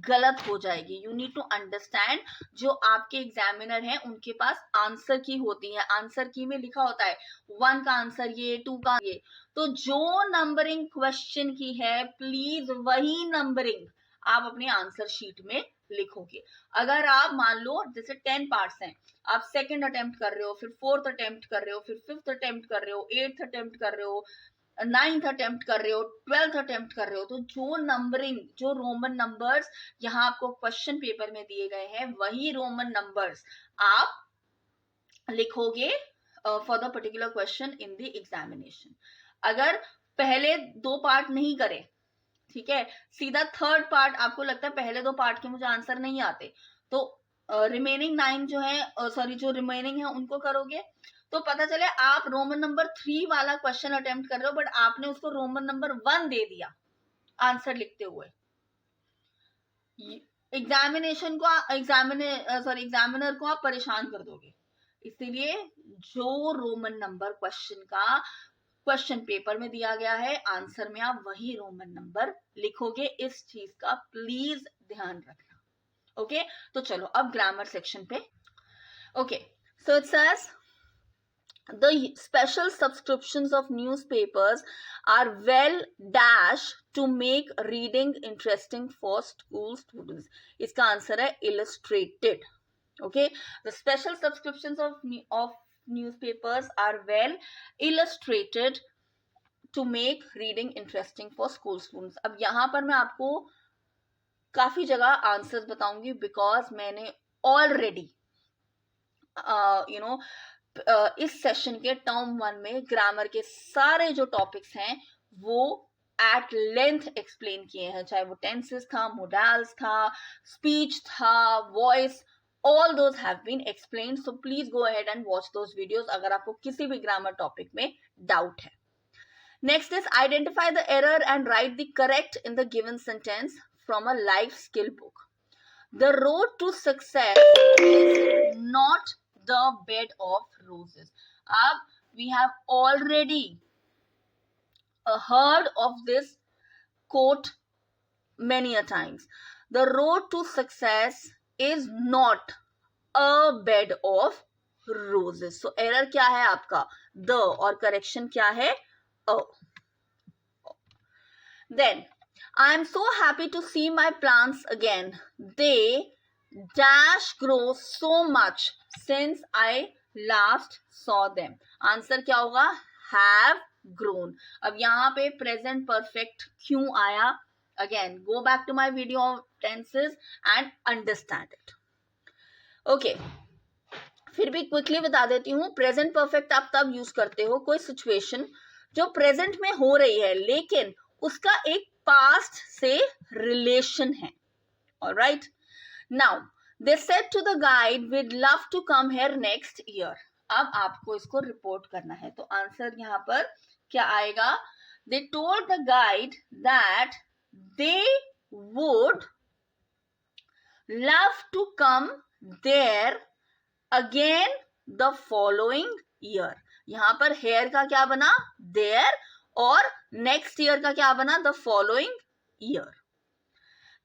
गलत हो जाएगी. यू नीड टू अंडरस्टैंड, जो आपके एग्जामिनर हैं उनके पास आंसर की होती है, आंसर की में लिखा होता है 1 का आंसर ये, 2 का ये. तो जो नंबरिंग क्वेश्चन की है प्लीज वही नंबरिंग आप अपने आंसर शीट में लिखोगे. अगर आप मान लो जैसे 10 पार्ट्स हैं, आप सेकंड अटेम्प्ट कर रहे हो, फिर फोर्थ अटेम्प्ट कर रहे हो, फिर फिफ्थ अटेम्प्ट कर रहे हो, एट्थ अटेम्प्ट कर रहे हो, 9th अटेम्प्ट कर रहे हो, 12th अटेम्प्ट कर रहे हो, तो जो नंबरिंग, जो रोमन नंबर्स यहाँ आपको क्वेश्चन पेपर में दिए गए हैं वही रोमन नंबर्स आप लिखोगे for the particular question in the examination. अगर पहले 2 पार्ट नहीं करे, ठीक है, सीधा थर्ड पार्ट, आपको लगता है पहले 2 पार्ट के मुझे आंसर नहीं आते, तो रिमेनिंग 9 जो है, सॉरी जो रिमेनिंग है उनको करोगे, तो पता चले आप रोमन नंबर 3 वाला क्वेश्चन अटेम्प्ट कर रहे हो बट आपने उसको रोमन नंबर 1 दे दिया आंसर लिखते हुए. एग्जामिनेशन को एग्जामिनर को आप परेशान कर दोगे. इसीलिए जो रोमन नंबर क्वेश्चन का क्वेश्चन पेपर में दिया गया है आंसर में आप वही रोमन नंबर लिखोगे. इस चीज का प्लीज ध्यान रखना. ओके, तो चलो अब ग्रामर सेक्शन पे. Okay, so it says the special subscriptions of newspapers are well dash to make reading interesting for school students. इसका आंसर है illustrated. Okay, the special subscriptions of newspapers are well illustrated to make reading interesting for school students. अब यहाँ पर मैं आपको काफी जगह answers बताऊंगी बिकॉज मैंने ऑलरेडी इस सेशन के टर्म 1 में ग्रामर के सारे जो टॉपिक्स हैं वो एट लेंथ एक्सप्लेन किए हैं, चाहे वो टेंसेस था, मोडाल्स था, स्पीच था, voice, all those have been explained. So please go ahead and watch those videos अगर आपको किसी भी ग्रामर टॉपिक में डाउट है. Next is identify the error and write the correct in the given sentence from a life skill book. The road to success is not the bed of roses. Ab we have already heard of this quote many a times. The road to success is not a bed of roses. So error क्या है आपका the और correction क्या है a. Then I am so happy to see my plants again. They dash grow so much since I last saw them. Answer क्या होगा have grown. अब यहाँ पे present perfect क्यों आया? Again, go back to my video of tenses and understand it. Okay. फिर भी quickly बता देती हूँ, प्रेजेंट परफेक्ट आप तब यूज करते हो कोई सिचुएशन जो प्रेजेंट में हो रही है लेकिन उसका एक पास्ट से रिलेशन है. Alright, now they said to the guide we'd love to come here next year. अब आपको इसको रिपोर्ट करना है, तो आंसर यहाँ पर क्या आएगा? They told the guide that they would love to come there again the following year. यहां पर हेयर का क्या बना? देयर, और नेक्स्ट ईयर का क्या बना? The following year.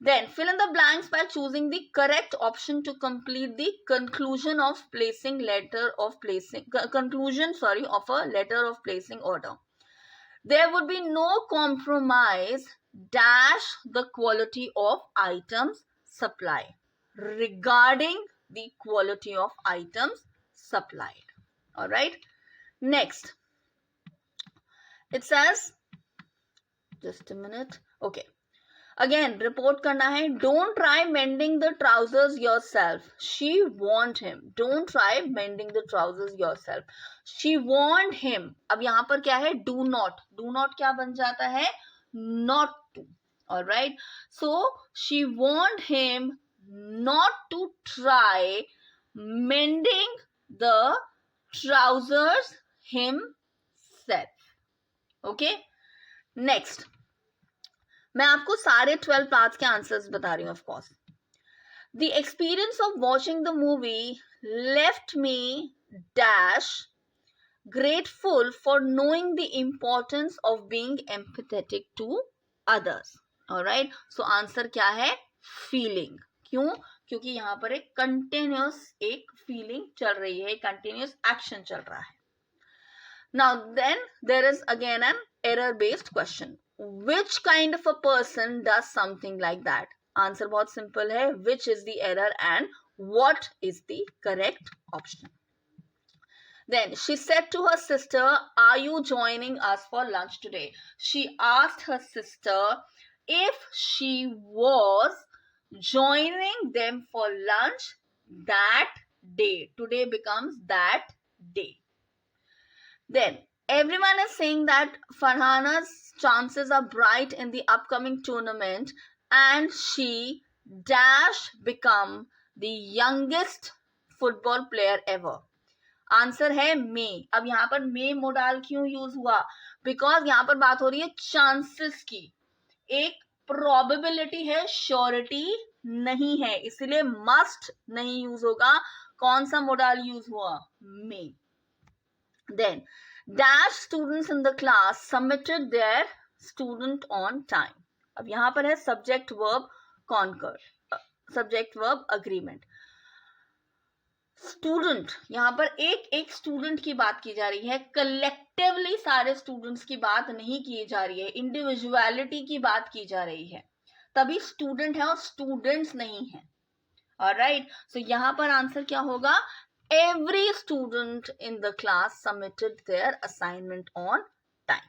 Then fill in the blanks by choosing the correct option to complete the conclusion of a letter of placing order. There would be no compromise dash the quality of items supplied. Regarding the quality of items supplied. All right. Next, it says, just a minute. Okay. Again, report करना है. Don't try mending the trousers yourself. She warned him. Don't try mending the trousers yourself. She warned him. अब यहाँ पर क्या है? Do not. Do not क्या बन जाता है? Not to. All right. So she warned him not to try mending the trousers himself. Okay. Next. मैं आपको सारे 12 पार्ट्स के आंसर्स बता रही हूँ. Of course, the experience of watching the movie left me dash grateful for knowing the importance of being empathetic to others. Alright, so answer क्या है? feeling. क्यों? क्योंकि यहाँ पर एक continuous एक feeling चल रही है, continuous action चल रहा है. Now then there is again an error based question. Which kind of a person does something like that? Answer बहुत simple है. Which is the error and what is the correct option? Then she said to her sister, are you joining us for lunch today? She asked her sister if she was joining them for lunch that day. Today becomes that day. Then everyone is saying that Farhana's chances are bright in the upcoming tournament and she dash become the youngest football player ever. Answer है मे. अब यहाँ पर मे modal क्यों use हुआ? Because यहाँ पर बात हो रही है चांसेस की. एक प्रोबेबिलिटी है, श्योरिटी नहीं है, इसलिए मस्ट नहीं यूज होगा. कौन सा मोडाल यूज हुआ? May. Then dash students in the class submitted their student on time. अब यहाँ पर है subject verb concord, subject verb agreement. Student, यहाँ पर एक एक स्टूडेंट की बात की जा रही है, कलेक्टिवली सारे स्टूडेंट्स की बात नहीं की जा रही है, इंडिविजुअलिटी की बात की जा रही है, तभी स्टूडेंट है और स्टूडेंट्स नहीं है. ऑलराइट, सो यहाँ पर आंसर क्या होगा? Every student in the class submitted there assignment on time.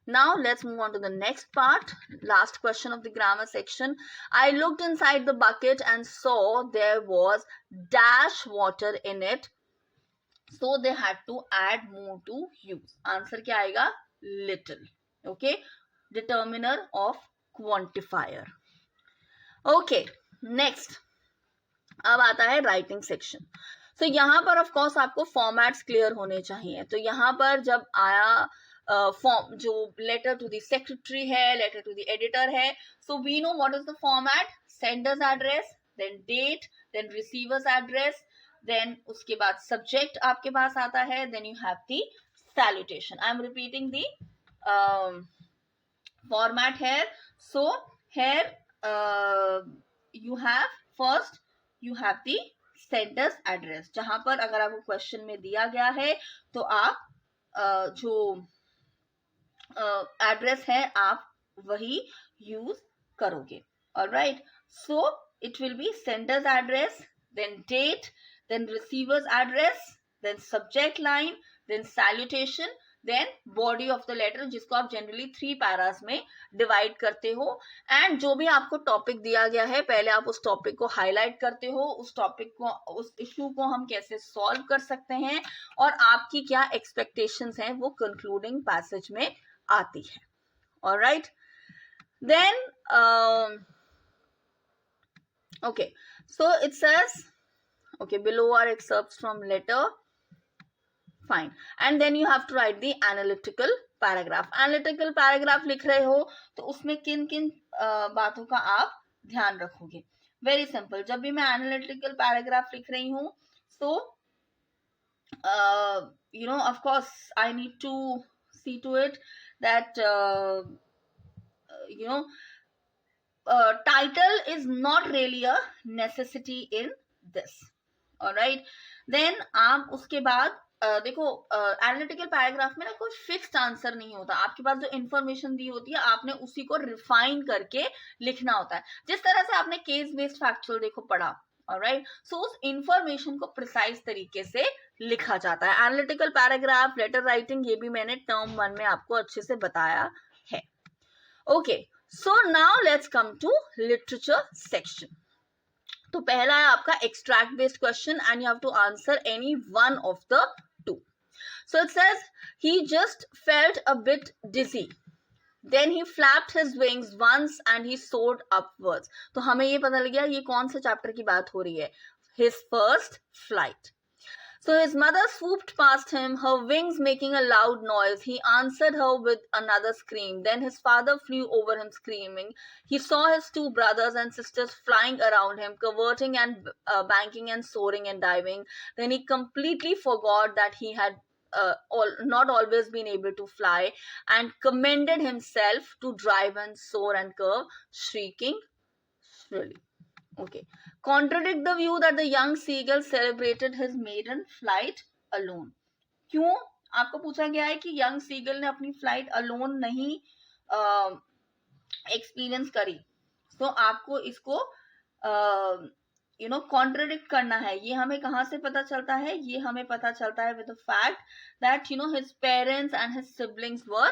Now let's move on to the next part, last question of the grammar section. I looked inside the bucket and saw there was dash water in it, so they had to add more to use. Answer क्या आएगा? Little. Okay, determiner of quantifier. Okay, next अब आता है writing section. So यहाँ पर of course आपको formats clear होने चाहिए. तो यहाँ पर जब आया फॉर्म जो लेटर टू द सेक्रेटरी है, लेटर टू द एडिटर है, so we know what is the format. Sender's address, then date, then receiver's address, then उसके बाद सब्जेक्ट आपके पास आता है, then you have the salutation. I am repeating the format here. So here you have first you have the sender's address, जहां पर अगर आपको क्वेश्चन में दिया गया है तो आप जो एड्रेस है आप वही यूज करोगे. Alright, so it will be sender's address, then date, then receiver's address, then subject line, then salutation, then body of the letter, जिसको आप जनरली 3 पैरास में डिवाइड करते हो. एंड जो भी आपको टॉपिक दिया गया है, पहले आप उस टॉपिक को हाईलाइट करते हो, उस टॉपिक को, उस इश्यू को हम कैसे सॉल्व कर सकते हैं और आपकी क्या एक्सपेक्टेशंस हैं वो कंक्लूडिंग पैसेज में आती है. Alright, then okay, so it says, okay, below are excerpts from letter. Fine, and then you have to write the analytical paragraph. Analytical paragraph लिख रहे हो तो उसमें किन किन बातों का आप ध्यान रखोगे? Very simple. जब भी मैं एनालिटिकल पैराग्राफ लिख रही हूँ, so you know, of course I need to see to it that you know, title is not really a necessity in this. Alright, then आप उसके बाद देखो एनालिटिकल पैराग्राफ में ना कोई फिक्स्ड आंसर नहीं होता. आपके पास जो इंफॉर्मेशन दी होती है आपने उसी को रिफाइन करके लिखना होता है, जिस तरह से आपने केस बेस्ड फैक्चुअल देखो पढ़ा. ऑलराइट, सो उस इंफॉर्मेशन को प्रिसाइज तरीके से लिखा जाता है. एनालिटिकल पैराग्राफ, लेटर राइटिंग, ये भी मैंने टर्म 1 में आपको अच्छे से बताया है. Okay, so now let's come to literature section. तो पहला है आपका extract based question and you have to answer any one of the two. So it says he just felt a bit dizzy, then he flapped his wings once and he soared upwards. तो हमें ये पता लग गया ये कौन से chapter की बात हो रही है? his first flight. So his mother swooped past him, her wings making a loud noise. He answered her with another scream. Then his father flew over him screaming. He saw his 2 brothers and sisters flying around him, cavorting and banking and soaring and diving. Then he completely forgot that he had not always been able to fly and commended himself to drive and soar and curve, shrieking, naturally. Okay. Contradict the view that the young seagull celebrated his maiden flight alone. क्यों? आपको पूछा गया है कि young seagull ने अपनी flight alone नहीं experience करी. तो आपको इसको कॉन्ट्रडिक्ट करना है. ये हमें कहां से पता चलता है? ये हमें पता चलता है with the fact that his parents and his siblings were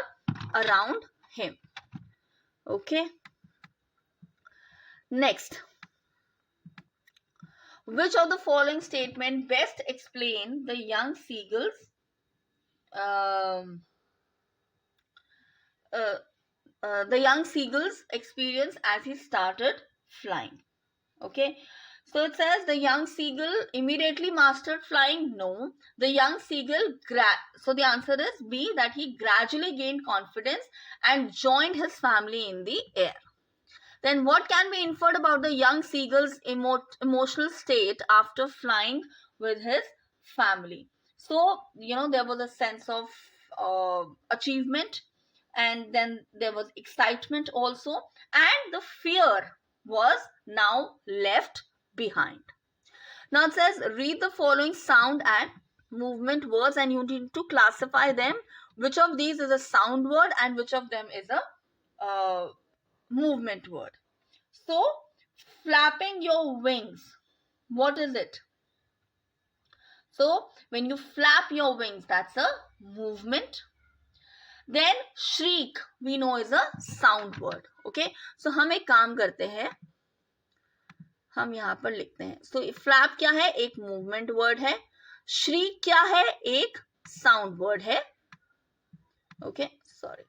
around him. Okay, next. Which of the following statement best explain the young seagull's experience as he started flying? Okay, so it says the young seagull immediately mastered flying. No, the young seagull so the answer is B, that he gradually gained confidence and joined his family in the air. Then what can be inferred about the young seagull's emotional state after flying with his family? So, there was a sense of achievement, and then there was excitement also, and the fear was now left behind. Now it says, read the following sound and movement words, and you need to classify them. Which of these is a sound word and which of them is a movement word? So, flapping your wings, what is it? So, when you flap your wings, that's a movement. Then, shriek, we know is a sound word. Okay, so हम एक काम करते हैं, हम यहाँ पर लिखते हैं. So, flap क्या है? एक movement word है. shriek क्या है? एक sound word है. Okay, sorry,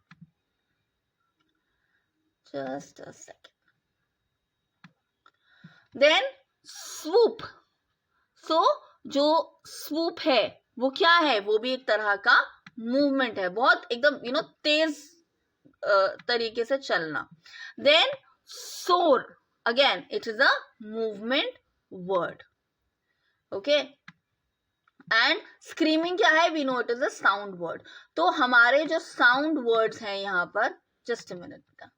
just a second. Then swoop. So जो swoop है वो क्या है? वो भी एक तरह का मूवमेंट है, बहुत एकदम तेज तरीके से चलना. Then soar, again it is a movement word. Okay, and screaming क्या है? We know it is a sound word. तो हमारे जो sound words हैं यहाँ पर, just a minute बेटा.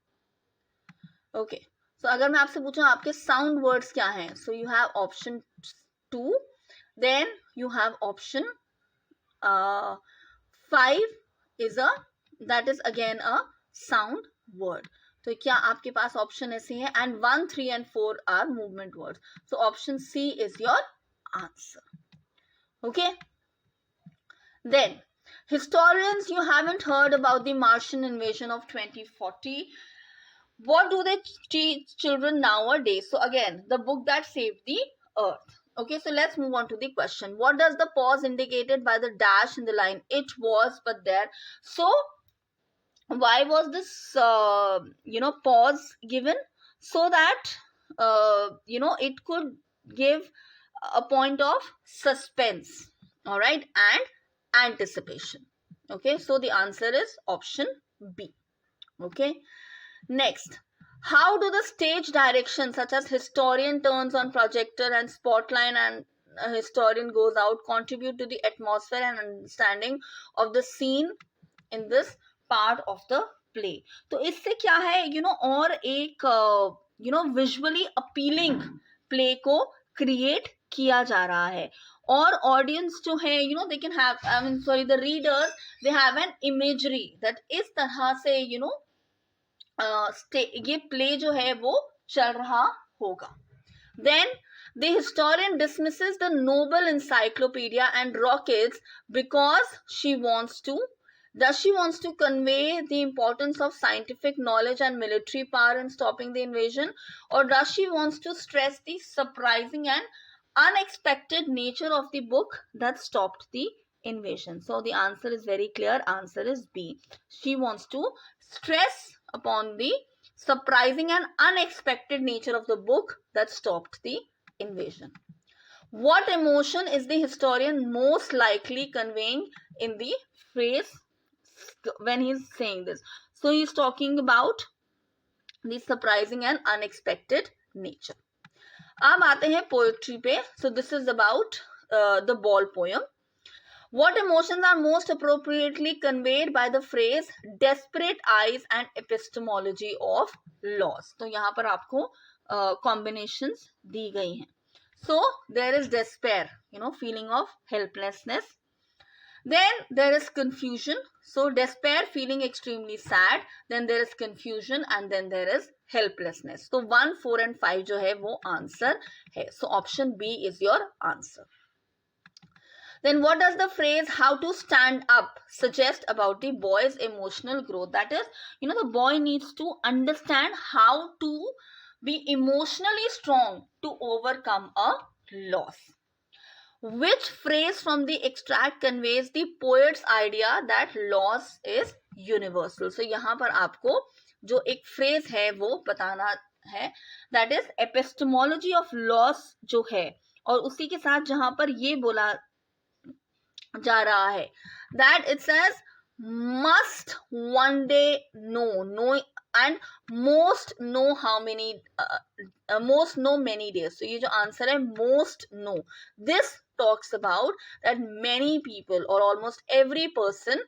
Okay, so अगर मैं आपसे पूछूं आपके sound words क्या हैं? So you have option 2, then you have option 5 that is again a sound word. तो क्या आपके पास option ऐसे हैं? And 1, 3 and 4 are movement words. So option C is your answer. Okay, then historians, you haven't heard about the Martian invasion of 2040. What do they teach children nowadays? So again, the book that saved the earth. Okay, so let's move on to the question. What does the pause indicated by the dash in the line? It was, but there. So why was this pause given? So that it could give a point of suspense, all right, and anticipation. Okay, so the answer is option B. Okay, next. How do the stage directions such as historian turns on projector and spotlight and a historian goes out contribute to the atmosphere and understanding of the scene in this part of the play? तो इससे क्या है, और एक visually appealing play को create किया जा रहा है, और audience जो है they can have, the readers, they have an imagery that इस तरह से ये प्ले जो है वो चल रहा होगा. Then the historian dismisses the noble encyclopedia and rockets because she wants to convey the importance of scientific knowledge and military power in stopping the invasion, or does she wants to stress the surprising and unexpected nature of the book that stopped the invasion? So the answer is very clear. Answer is B. She wants to stress upon the surprising and unexpected nature of the book that stopped the invasion. What emotion is the historian most likely conveying in the phrase when he's saying this? So he's talking about the surprising and unexpected nature. अब आते हैं poetry पे. So this is about the ball poem. What emotions are most appropriately conveyed by the phrase desperate eyes and epistemology of loss? तो यहाँ पर आपको combinations दी गई हैं. So there is despair, feeling of helplessness. Then there is confusion. So despair, feeling extremely sad. Then there is confusion, and then there is helplessness. So 1, 4 and 5 जो है वो answer है. So option B is your answer. Then what does the phrase "how to stand up" suggest about the boy's emotional growth? That is, the boy needs to understand how to be emotionally strong to overcome a loss. Which phrase from the extract conveys the poet's idea that loss is universal? So यहाँ पर आपको जो एक phrase है वो बताना है, that is epistemology of loss जो है, और उसी के साथ जहाँ पर ये बोला जा रहा है that it says must one day know and most know how many most know many days. So ये जो answer है most know, this talks about that many people or almost every person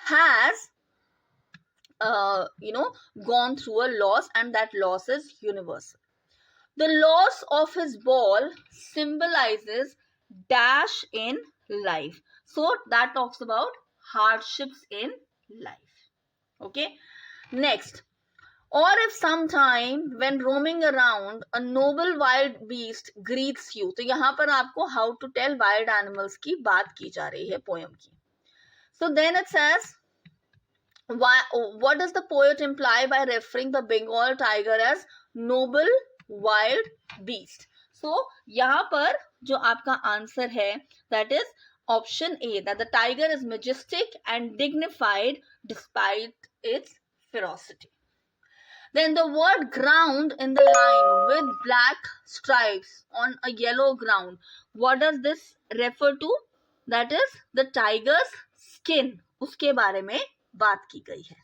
has gone through a loss, and that loss is universal. The loss of his ball symbolizes dash in life. So that talks about hardships in life. Okay. Next. Or if sometime when roaming around a noble wild beast greets you. तो यहाँ पर आपको how to tell wild animals की बात की जा रही है poem की. So then it says, what does the poet imply by referring the Bengal tiger as noble wild beast? So यहाँ पर जो आपका आंसर है that is option A, that the tiger is majestic and dignified despite its ferocity. Then the word ground in the line with black stripes on a yellow ground, what does this refer to? That is the tiger's skin. उसके बारे में बात की गई है.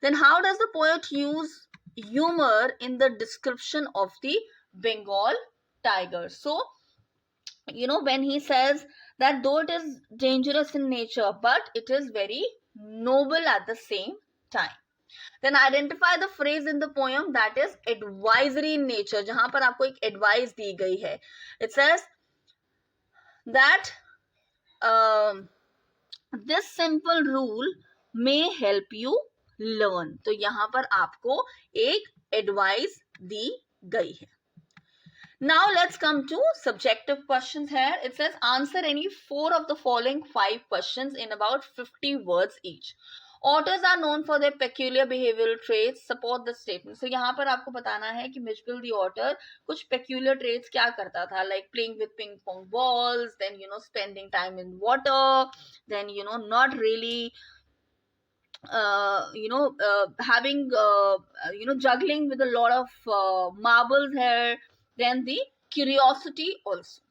Then how does the poet use humor in the description of the Bengal tiger? So, when he says that though it is dangerous in nature, but it is very noble at the same time. Then identify the phrase in the poem that is advisory in nature, जहां पर आपको एक advice दी गई है. It says that this simple rule may help you learn. तो यहाँ पर आपको एक advice दी गई है. Now let's come to subjective questions here. It says answer any 4 of the following 5 questions in about 50 words each. Otters are known for their peculiar behavioral traits. Support the statement. So यहाँ पर आपको बताना है कि Mitchell the otter कुछ peculiar traits क्या करता था, like playing with ping pong balls, then spending time in water, then not really having juggling with a lot of marbles here, then the curiosity also.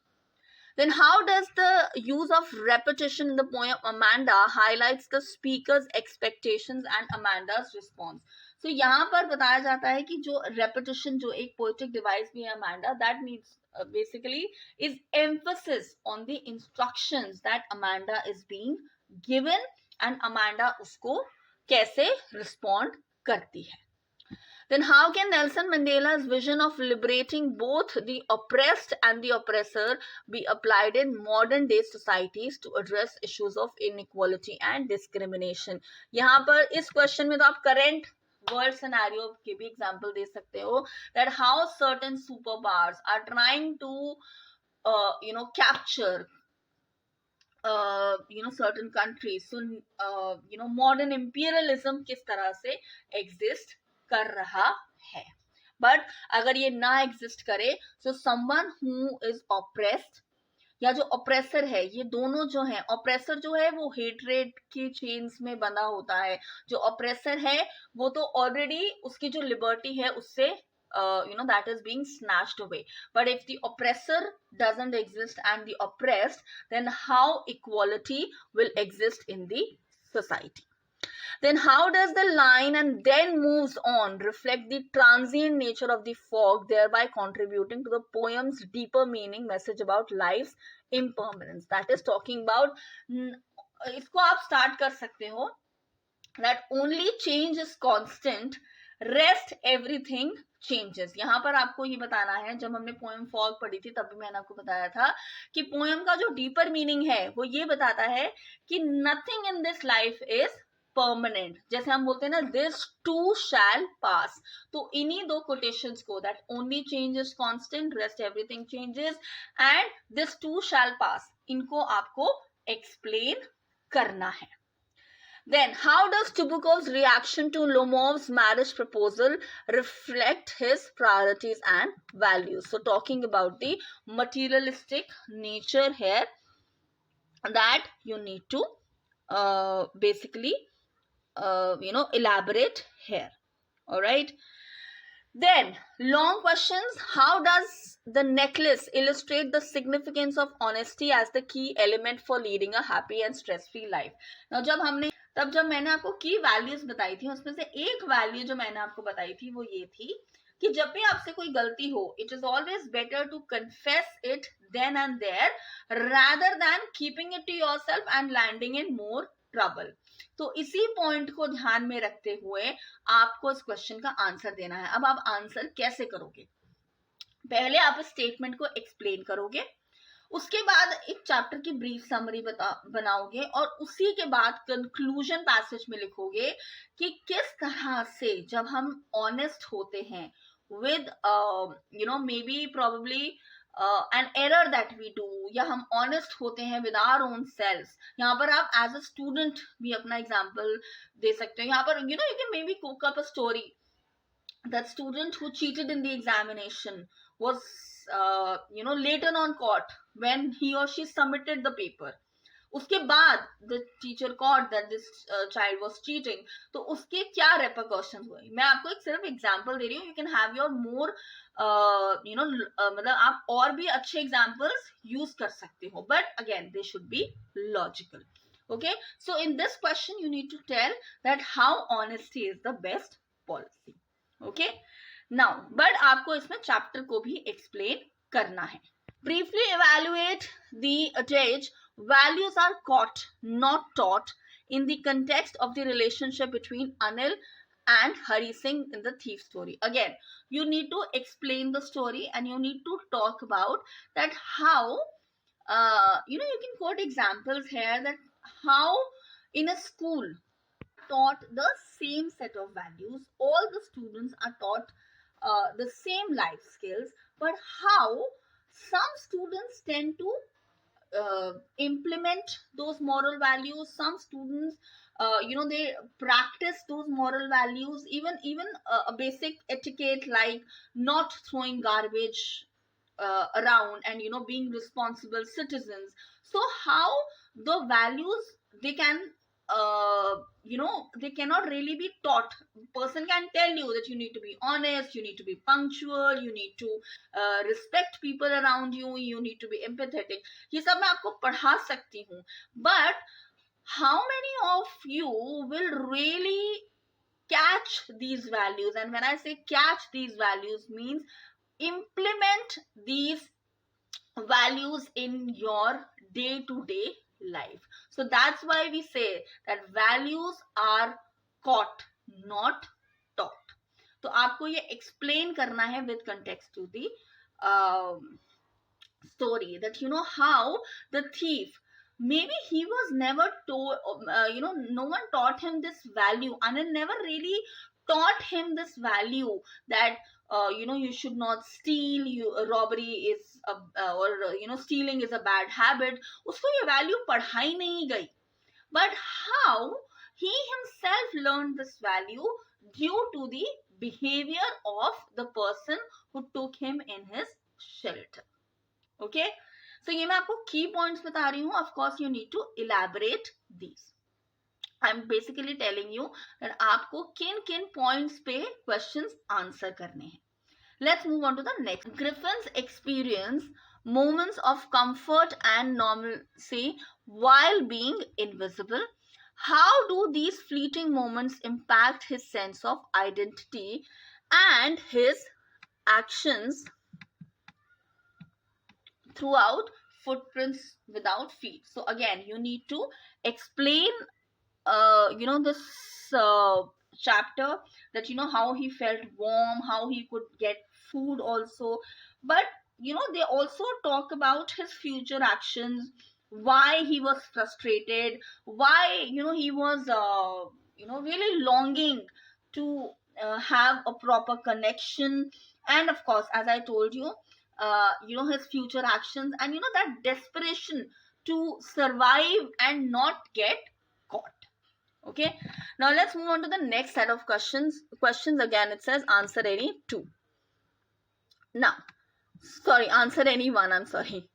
Then how does the use of repetition in the poem Amanda highlights the speaker's expectations and Amanda's response? So यहाँ पर बताया जाता है कि जो repetition जो एक poetic device भी है Amanda, that means basically is emphasis on the instructions that Amanda is being given, and Amanda उसको कैसे respond करती है. Then how can Nelson Mandela's vision of liberating both the oppressed and the oppressor be applied in modern day societies to address issues of inequality and discrimination? यहाँ पर इस question में तो आप current world scenario के भी example दे सकते हो, that how certain superpowers are trying to capture certain countries. So modern imperialism किस तरह से exist कर रहा है. But अगर ये ना exist करे, so someone who is oppressed या जो oppressor है, ये दोनों जो है, oppressor जो है वो hatred की chains में बंधा होता है, जो oppressor है वो तो already उसकी जो liberty है उससे that is being snatched away. But if the oppressor doesn't exist and the oppressed, then how equality will exist in the society? Then how does the line "and then moves on" reflect the transient nature of the fog, thereby contributing to the poem's deeper meaning message about life's impermanence? That is talking about, इसको आप start कर सकते हो, that only change is constant, rest everything changes. यहाँ पर आपको ये बताना है, जब हमने पोएम फॉग पढ़ी थी तब भी मैंने आपको बताया था कि पोएम का जो डीपर मीनिंग है वो ये बताता है कि nothing in this life is permanent. जैसे हम बोलते हैं ना, दिस टू शैल पास, तो इन्हीं दो कोटेशंस को, that only change is constant, rest everything changes, and this too shall pass, इनको आपको एक्सप्लेन करना है। Then, how does Tubukov's reaction to Lomov's marriage proposal reflect his priorities and values? So, talking about the materialistic nature here, that you need to basically, elaborate here. All right. Then, long questions. How does the necklace illustrate the significance of honesty as the key element for leading a happy and stress-free life? Now, जब मैंने आपको की values बताई थी, उसमें से एक value जो मैंने आपको बताई थी वो ये थी कि जब भी आपसे कोई गलती हो, it is always better to confess it then and there rather than keeping it to yourself and landing in more trouble. तो इसी पॉइंट को ध्यान में रखते हुए आपको इस क्वेश्चन का आंसर देना है। अब आप आंसर कैसे करोगे? पहले आप इस स्टेटमेंट को एक्सप्लेन करोगे, उसके बाद एक चैप्टर की ब्रीफ समरी बनाओगे, और उसी के बाद कंक्लूजन पैसेज में लिखोगे कि किस तरह से जब हम ऑनेस्ट होते हैं with maybe probably an error that we do, या हम ऑनेस्ट होते हैं विद आवर ओन सेल्फ। यहाँ पर आप एज अ स्टूडेंट भी अपना एग्जाम्पल दे सकते हो। यहाँ पर you can may be cook up a story that student who cheated in the examination was later on caught when he or she submitted the paper. उसके बाद the teacher caught that this child was cheating, तो उसके क्या repercussions हुए? मैं आपको एक सिर्फ एग्जाम्पल दे रही हूँ, you can have your more मतलब आप और भी अच्छे एग्जाम्पल्स यूज कर सकते हो, but again they should be logical. Okay, so in this question you need to tell that how honesty is the best policy. Okay now, but आपको इसमें चैप्टर को भी एक्सप्लेन करना है। Briefly evaluate the attach values are caught not taught in the context of the relationship between Anil and Hari Singh in the thief story. Again, you need to explain the story and you need to talk about that how you can quote examples here that how in a school taught the same set of values, all the students are taught the same life skills, but how some students tend to implement those moral values, some students they practice those moral values, even a basic etiquette like not throwing garbage around and being responsible citizens. So how the values they can they cannot really be taught. Person can tell you that you need to be honest, you need to be punctual, you need to respect people around you, you need to be empathetic. ये सब मैं आपको पढ़ा सकती हूँ, but how many of you will really catch these values? And when I say catch these values means implement these values in your day-to-day life. So that's why we say that values are caught not taught. तो आपको ये explain करना है with context to the story, that how the thief, maybe he was never told, no one taught him this value, and never really taught him this value that you should not steal, robbery is or stealing is a bad habit. उसको ये value पढ़ाई नहीं गई, but how he himself learned this value due to the behavior of the person who took him in his shelter. Okay, so ये मैं आपको key points बता रही हूँ. Of course you need to elaborate these. I'm basically telling you that आपको किन points पे questions answer करने हैं. Let's move on to the next. Griffin's experience moments of comfort and normalcy while being invisible. How do these fleeting moments impact his sense of identity and his actions throughout Footprints Without Feet? So again, you need to explain this chapter, that how he felt warm, how he could get food also. But they also talk about his future actions, why he was frustrated, why he was really longing to have a proper connection, and of course, as I told you, his future actions, and that desperation to survive and not get caught. Okay, now let's move on to the next set of questions. Again, it says answer any two. Now, sorry, answer any one, I'm sorry.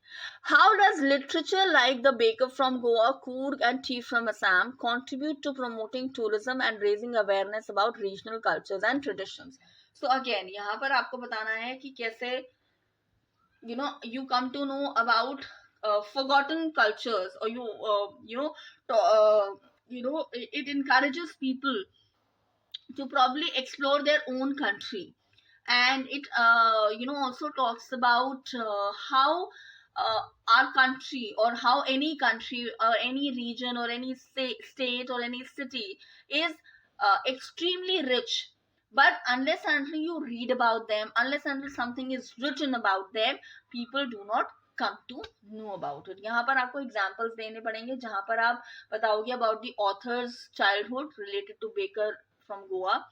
How does literature like The Baker from Goa, Coorg and Tea from Assam contribute to promoting tourism and raising awareness about regional cultures and traditions? So again, यहाँ पर आपको बताना है कि कैसे you come to know about forgotten cultures, or it encourages people to probably explore their own country. And it also talks about how our country, or how any country or any region or any state or any city is extremely rich. But unless until you read about them, unless until something is written about them, people do not come to know about it. यहाँ पर आपको examples देने पड़ेंगे जहाँ पर आप बताओगे about the author's childhood related to Baker from Goa.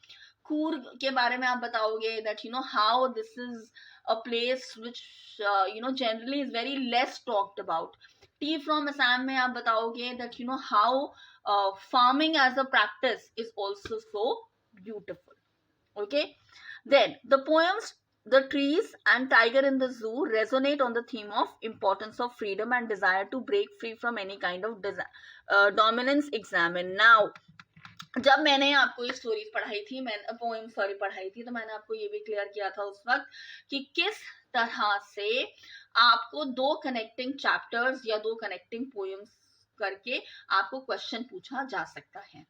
Coorg के बारे में आप बताओगे that how this is a place which generally is very less talked about. Tea from Assam में आप बताओगे that how farming as a practice is also so beautiful. Okay, then the poems The Trees and Tiger in the Zoo resonate on the theme of importance of freedom and desire to break free from any kind of dominance. Examine now. जब मैंने आपको ये stories पढ़ाई थी, मैंने poem पढ़ाई थी, तो मैंने आपको ये भी क्लियर किया था उस वक्त कि किस तरह से आपको दो कनेक्टिंग चैप्टर्स या दो कनेक्टिंग पोएम्स करके आपको क्वेश्चन पूछा जा सकता है.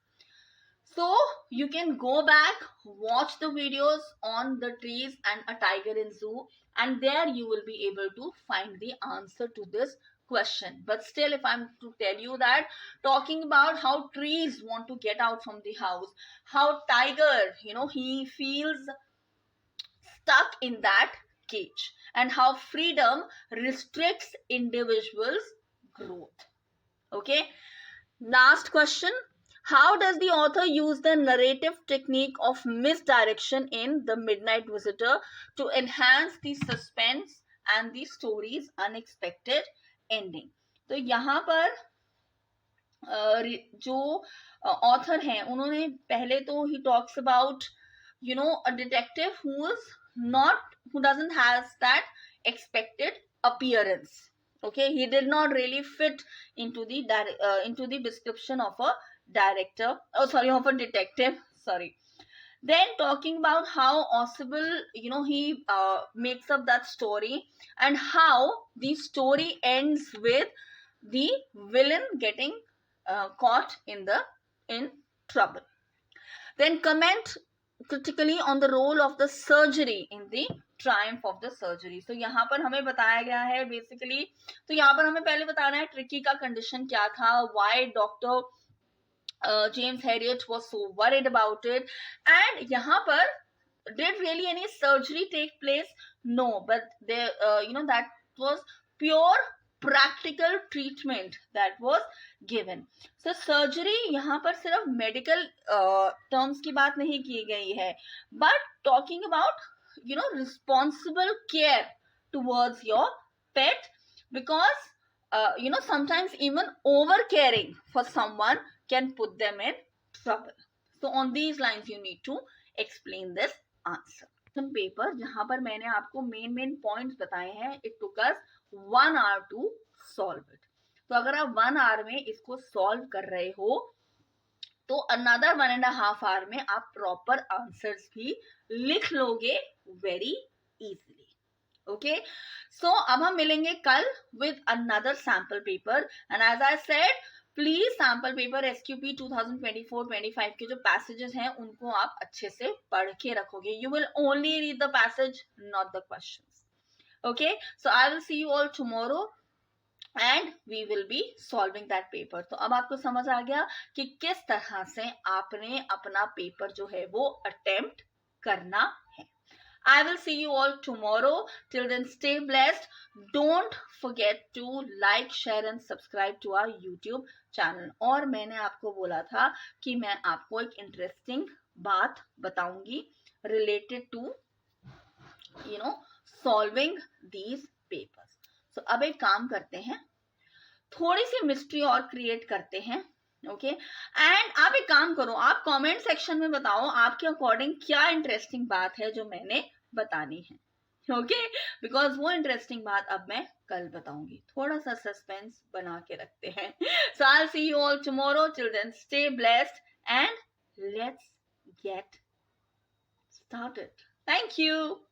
So you can go back, watch the videos on The Trees and A Tiger in Zoo, and there you will be able to find the answer to this question. But still, if I'm to tell you that, talking about how trees want to get out from the house, how tiger, he feels stuck in that cage, and how freedom restricts individuals' growth. Okay, last question. How does the author use the narrative technique of misdirection in The Midnight Visitor to enhance the suspense and the story's unexpected ending? तो यहाँ पर जो author हैं, उन्होंने पहले तो he talks about a detective who doesn't has that expected appearance. Okay, he did not really fit into the description of a of a detective. Then talking about how Ausable, he makes up that story, and how the story ends with the villain getting caught in trouble. Then comment critically on the role of the surgery in the triumph of the surgery. So यहाँ पर हमें बताया गया है basically, तो यहाँ पर हमें पहले बताना है ट्रिकी का condition क्या था, why Dr. James Herriot was so worried about it, and यहाँ पर did really any surgery take place? No, but there that was pure practical treatment that was given. So surgery यहाँ पर सिर्फ medical terms की बात नहीं की गई है, but talking about responsible care towards your pet, because sometimes even over caring for someone can put them in trouble. So on these lines you need to explain this answer. Paper जहाँ पर मैंने आपको main points बताए हैं, it took us 1 hour to solve it. तो अगर आप 1 hour में इसको solve कर रहे हो, तो another 1.5 hour में आप proper answers भी लिख लोगे very easily. Okay, so अब हम मिलेंगे कल with another sample paper, and as I said, please sample paper SQP 2024-25 के जो passages हैं उनको आप अच्छे से पढ़ के रखोगे. You will only read the passage, not the questions. Okay, so I will see you all tomorrow. And we will be solving that paper. तो अब आपको समझ आ गया कि किस तरह से आपने अपना पेपर जो है वो अटेम्प्ट करना है। I will see you all tomorrow. Till then, stay blessed. Don't forget to like, share and subscribe to our YouTube channel. और मैंने आपको बोला था कि मैं आपको एक इंटरेस्टिंग बात बताऊंगी related to solving these papers. So अब एक काम करते हैं, थोड़ी सी मिस्ट्री और क्रिएट करते हैं। ओके एंड आप एक काम करो, आप कमेंट सेक्शन में बताओ आपके अकॉर्डिंग क्या इंटरेस्टिंग बात है जो मैंने बतानी है। ओके बिकॉज वो इंटरेस्टिंग बात अब मैं कल बताऊंगी, थोड़ा सा सस्पेंस बना के रखते हैं। So I will see you all tomorrow. Till then stay blessed and let's get started. Thank you.